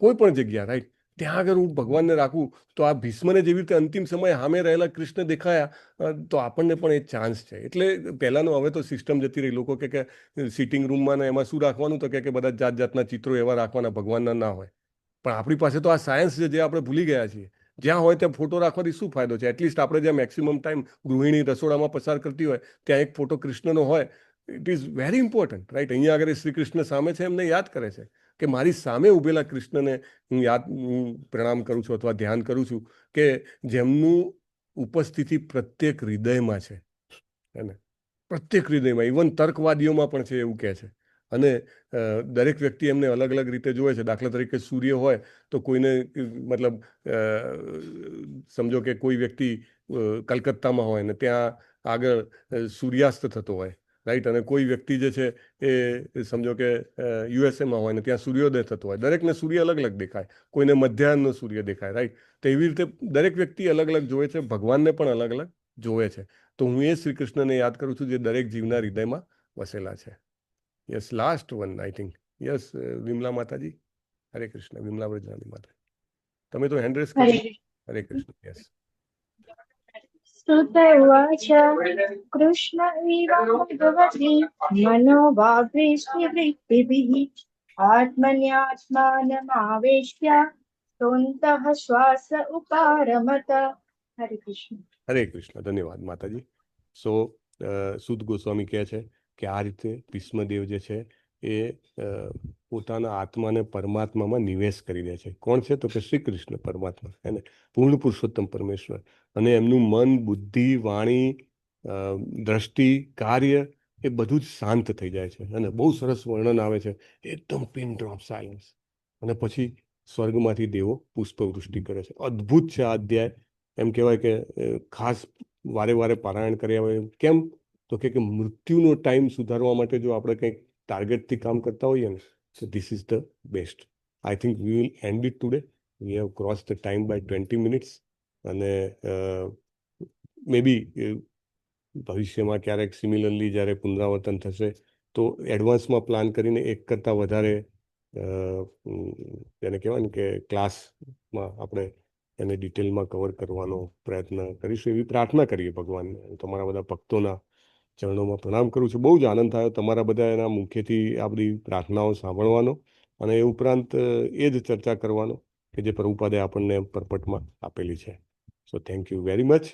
કોઈ પણ જગ્યા, રાઈટ, ત્યાં આગળ હું ભગવાનને રાખું. તો આ ભીષ્મને જેવી રીતે અંતિમ સમયે સામે રહેલા કૃષ્ણ દેખાયા, તો આપણને પણ એ ચાન્સ છે. એટલે પહેલાંનો હવે તો સિસ્ટમ જતી રહી. લોકો કે સિટિંગ રૂમમાં ને એમાં શું રાખવાનું, તો કે બધા જાત જાતના ચિત્રો એવા રાખવાના, ભગવાનના ના હોય. પણ આપણી પાસે તો આ સાયન્સ છે જે આપણે ભૂલી ગયા છીએ. જ્યાં હોય ત્યાં ફોટો રાખવાથી શું ફાયદો છે? એટલીસ્ટ આપણે જ્યાં મેક્સિમમ ટાઈમ ગૃહિણી રસોડામાં પસાર કરતી હોય ત્યાં એક ફોટો કૃષ્ણનો હોય. It is very important, right. અહીંયા આગળ શ્રી કૃષ્ણ સામે છે, એમને યાદ કરે છે કે મારી સામે ઉભેલા કૃષ્ણને હું પ્રણામ કરું છું અથવા ધ્યાન કરું છું, કે જેમનું ઉપસ્થિતિ પ્રત્યેક હૃદયમાં છે, હે ને, પ્રત્યેક હૃદયમાં. ઇવન તર્કવાદીઓમાં પણ છે, એવું કહે છે. અને દરેક વ્યક્તિ એમને અલગ અલગ રીતે જોવે છે. દાખલા તરીકે સૂર્ય હોય તો કોઈને મતલબ સમજો કે કોઈ વ્યક્તિ કલકત્તામાં હોય ને ત્યાં આગળ સૂર્યાસ્ત થતો હોય, રાઈટ. અને કોઈ વ્યક્તિ જે છે એ સમજો કે યુએસએમાં હોય ને ત્યાં સૂર્યોદય થતો હોય. દરેકને સૂર્ય અલગ અલગ દેખાય, કોઈને મધ્યાહનનો સૂર્ય દેખાય, રાઈટ. તો એવી રીતે દરેક વ્યક્તિ અલગ અલગ જોવે છે, ભગવાનને પણ અલગ અલગ જોવે છે. તો હું એ શ્રી કૃષ્ણને યાદ કરું છું જે દરેક જીવના હૃદયમાં વસેલા છે. Yes, last one I think. Yes, Vimala માતાજી. હરે કૃષ્ણ. વિમલા વ્રજરાની માતા, તમે તો હેન્ડ રેસ કરો. હરે કૃષ્ણ. યસ. સુતવાચ કૃષ્ણ ભગવતી મનોભાવૃષ્ટિવૃત્તિભિઃ આત્મન્યાત્માનમાવેશ્ય સોંતઃ શ્વાસ ઉપારમત. હરે કૃષ્ણ. હરે કૃષ્ણ. ધન્યવાદ માતાજી. સો સુદ ગોસ્વામી કહે છે કે આ રીતે ભીષ્મદેવ જે છે એ પોતાના આત્માને પરમાત્મામાં નિવેશ કરી દે છે. કોણ છે? તો કે શ્રી કૃષ્ણ પરમાત્મા, એને પૂર્ણ પુરુષોત્તમ પરમેશ્વર. અને એમનું મન, બુદ્ધિ, વાણી, દ્રષ્ટિ, કાર્ય એ બધું જ શાંત થઈ જાય છે. અને બહુ સરસ વર્ણન આવે છે, એકદમ પિન ડ્રોપ સાયલન્સ. અને પછી સ્વર્ગમાંથી દેવો પુષ્પવૃષ્ટિ કરે છે. અદ્ભુત છે આ અધ્યાય. એમ કહેવાય કે ખાસ વારે વારે પારાયણ કર્યા હોય. કેમ? તો કે મૃત્યુનો ટાઈમ સુધારવા માટે જો આપણે કંઈક ટાર્ગેટથી કામ કરતા હોઈએ ને, so this is the best. I think we will end it today. We have cross the time by 20 minutes. અને મે બી ભવિષ્યમાં ક્યારેક સિમિલરલી જ્યારે પુનરાવર્તન થશે તો એડવાન્સમાં પ્લાન કરીને એક કરતાં વધારે જેને કહેવાય ને કે ક્લાસમાં આપણે એને ડિટેલમાં કવર કરવાનો પ્રયત્ન કરીશું, એવી પ્રાર્થના કરીએ ભગવાનને. તમારા બધા ભક્તોના ચરણોમાં પ્રણામ કરું છું. બહુ જ આનંદ થયો તમારા બધા એના મુખ્યથી આ બધી પ્રાર્થનાઓ સાંભળવાનો, અને એ ઉપરાંત એ જ ચર્ચા કરવાનો કે જે પ્રભુપાદે આપણને પરપટમાં આપેલી છે. So thank you very much.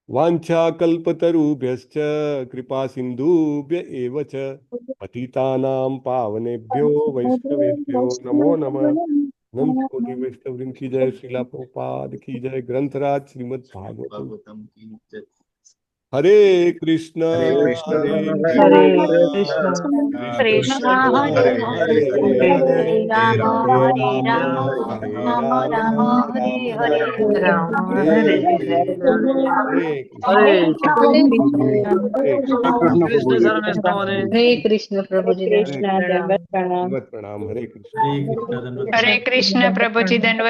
वाञ्छाकल्पतरुभ्यश्च कृपा सिन्धुभ्य एव च पतितानां पावनेभ्यो वैष्णवेभ्यो नमो नमः। अनंत कोटि वैष्णव वृंद की जय, श्रीला प्रभुपाद की जय, ग्रंथराज श्रीमद् भागवतम की जय। हरे कृष्ण हरे कृष्ण हरे कृष्ण कृष्ण हरे हरे हरे राम हरे राम राम राम हरे हरे हरे हरे कृष्ण प्रभु जी दंडवत प्रणाम। हरे कृष्ण। हरे कृष्ण प्रभु जी दंडवत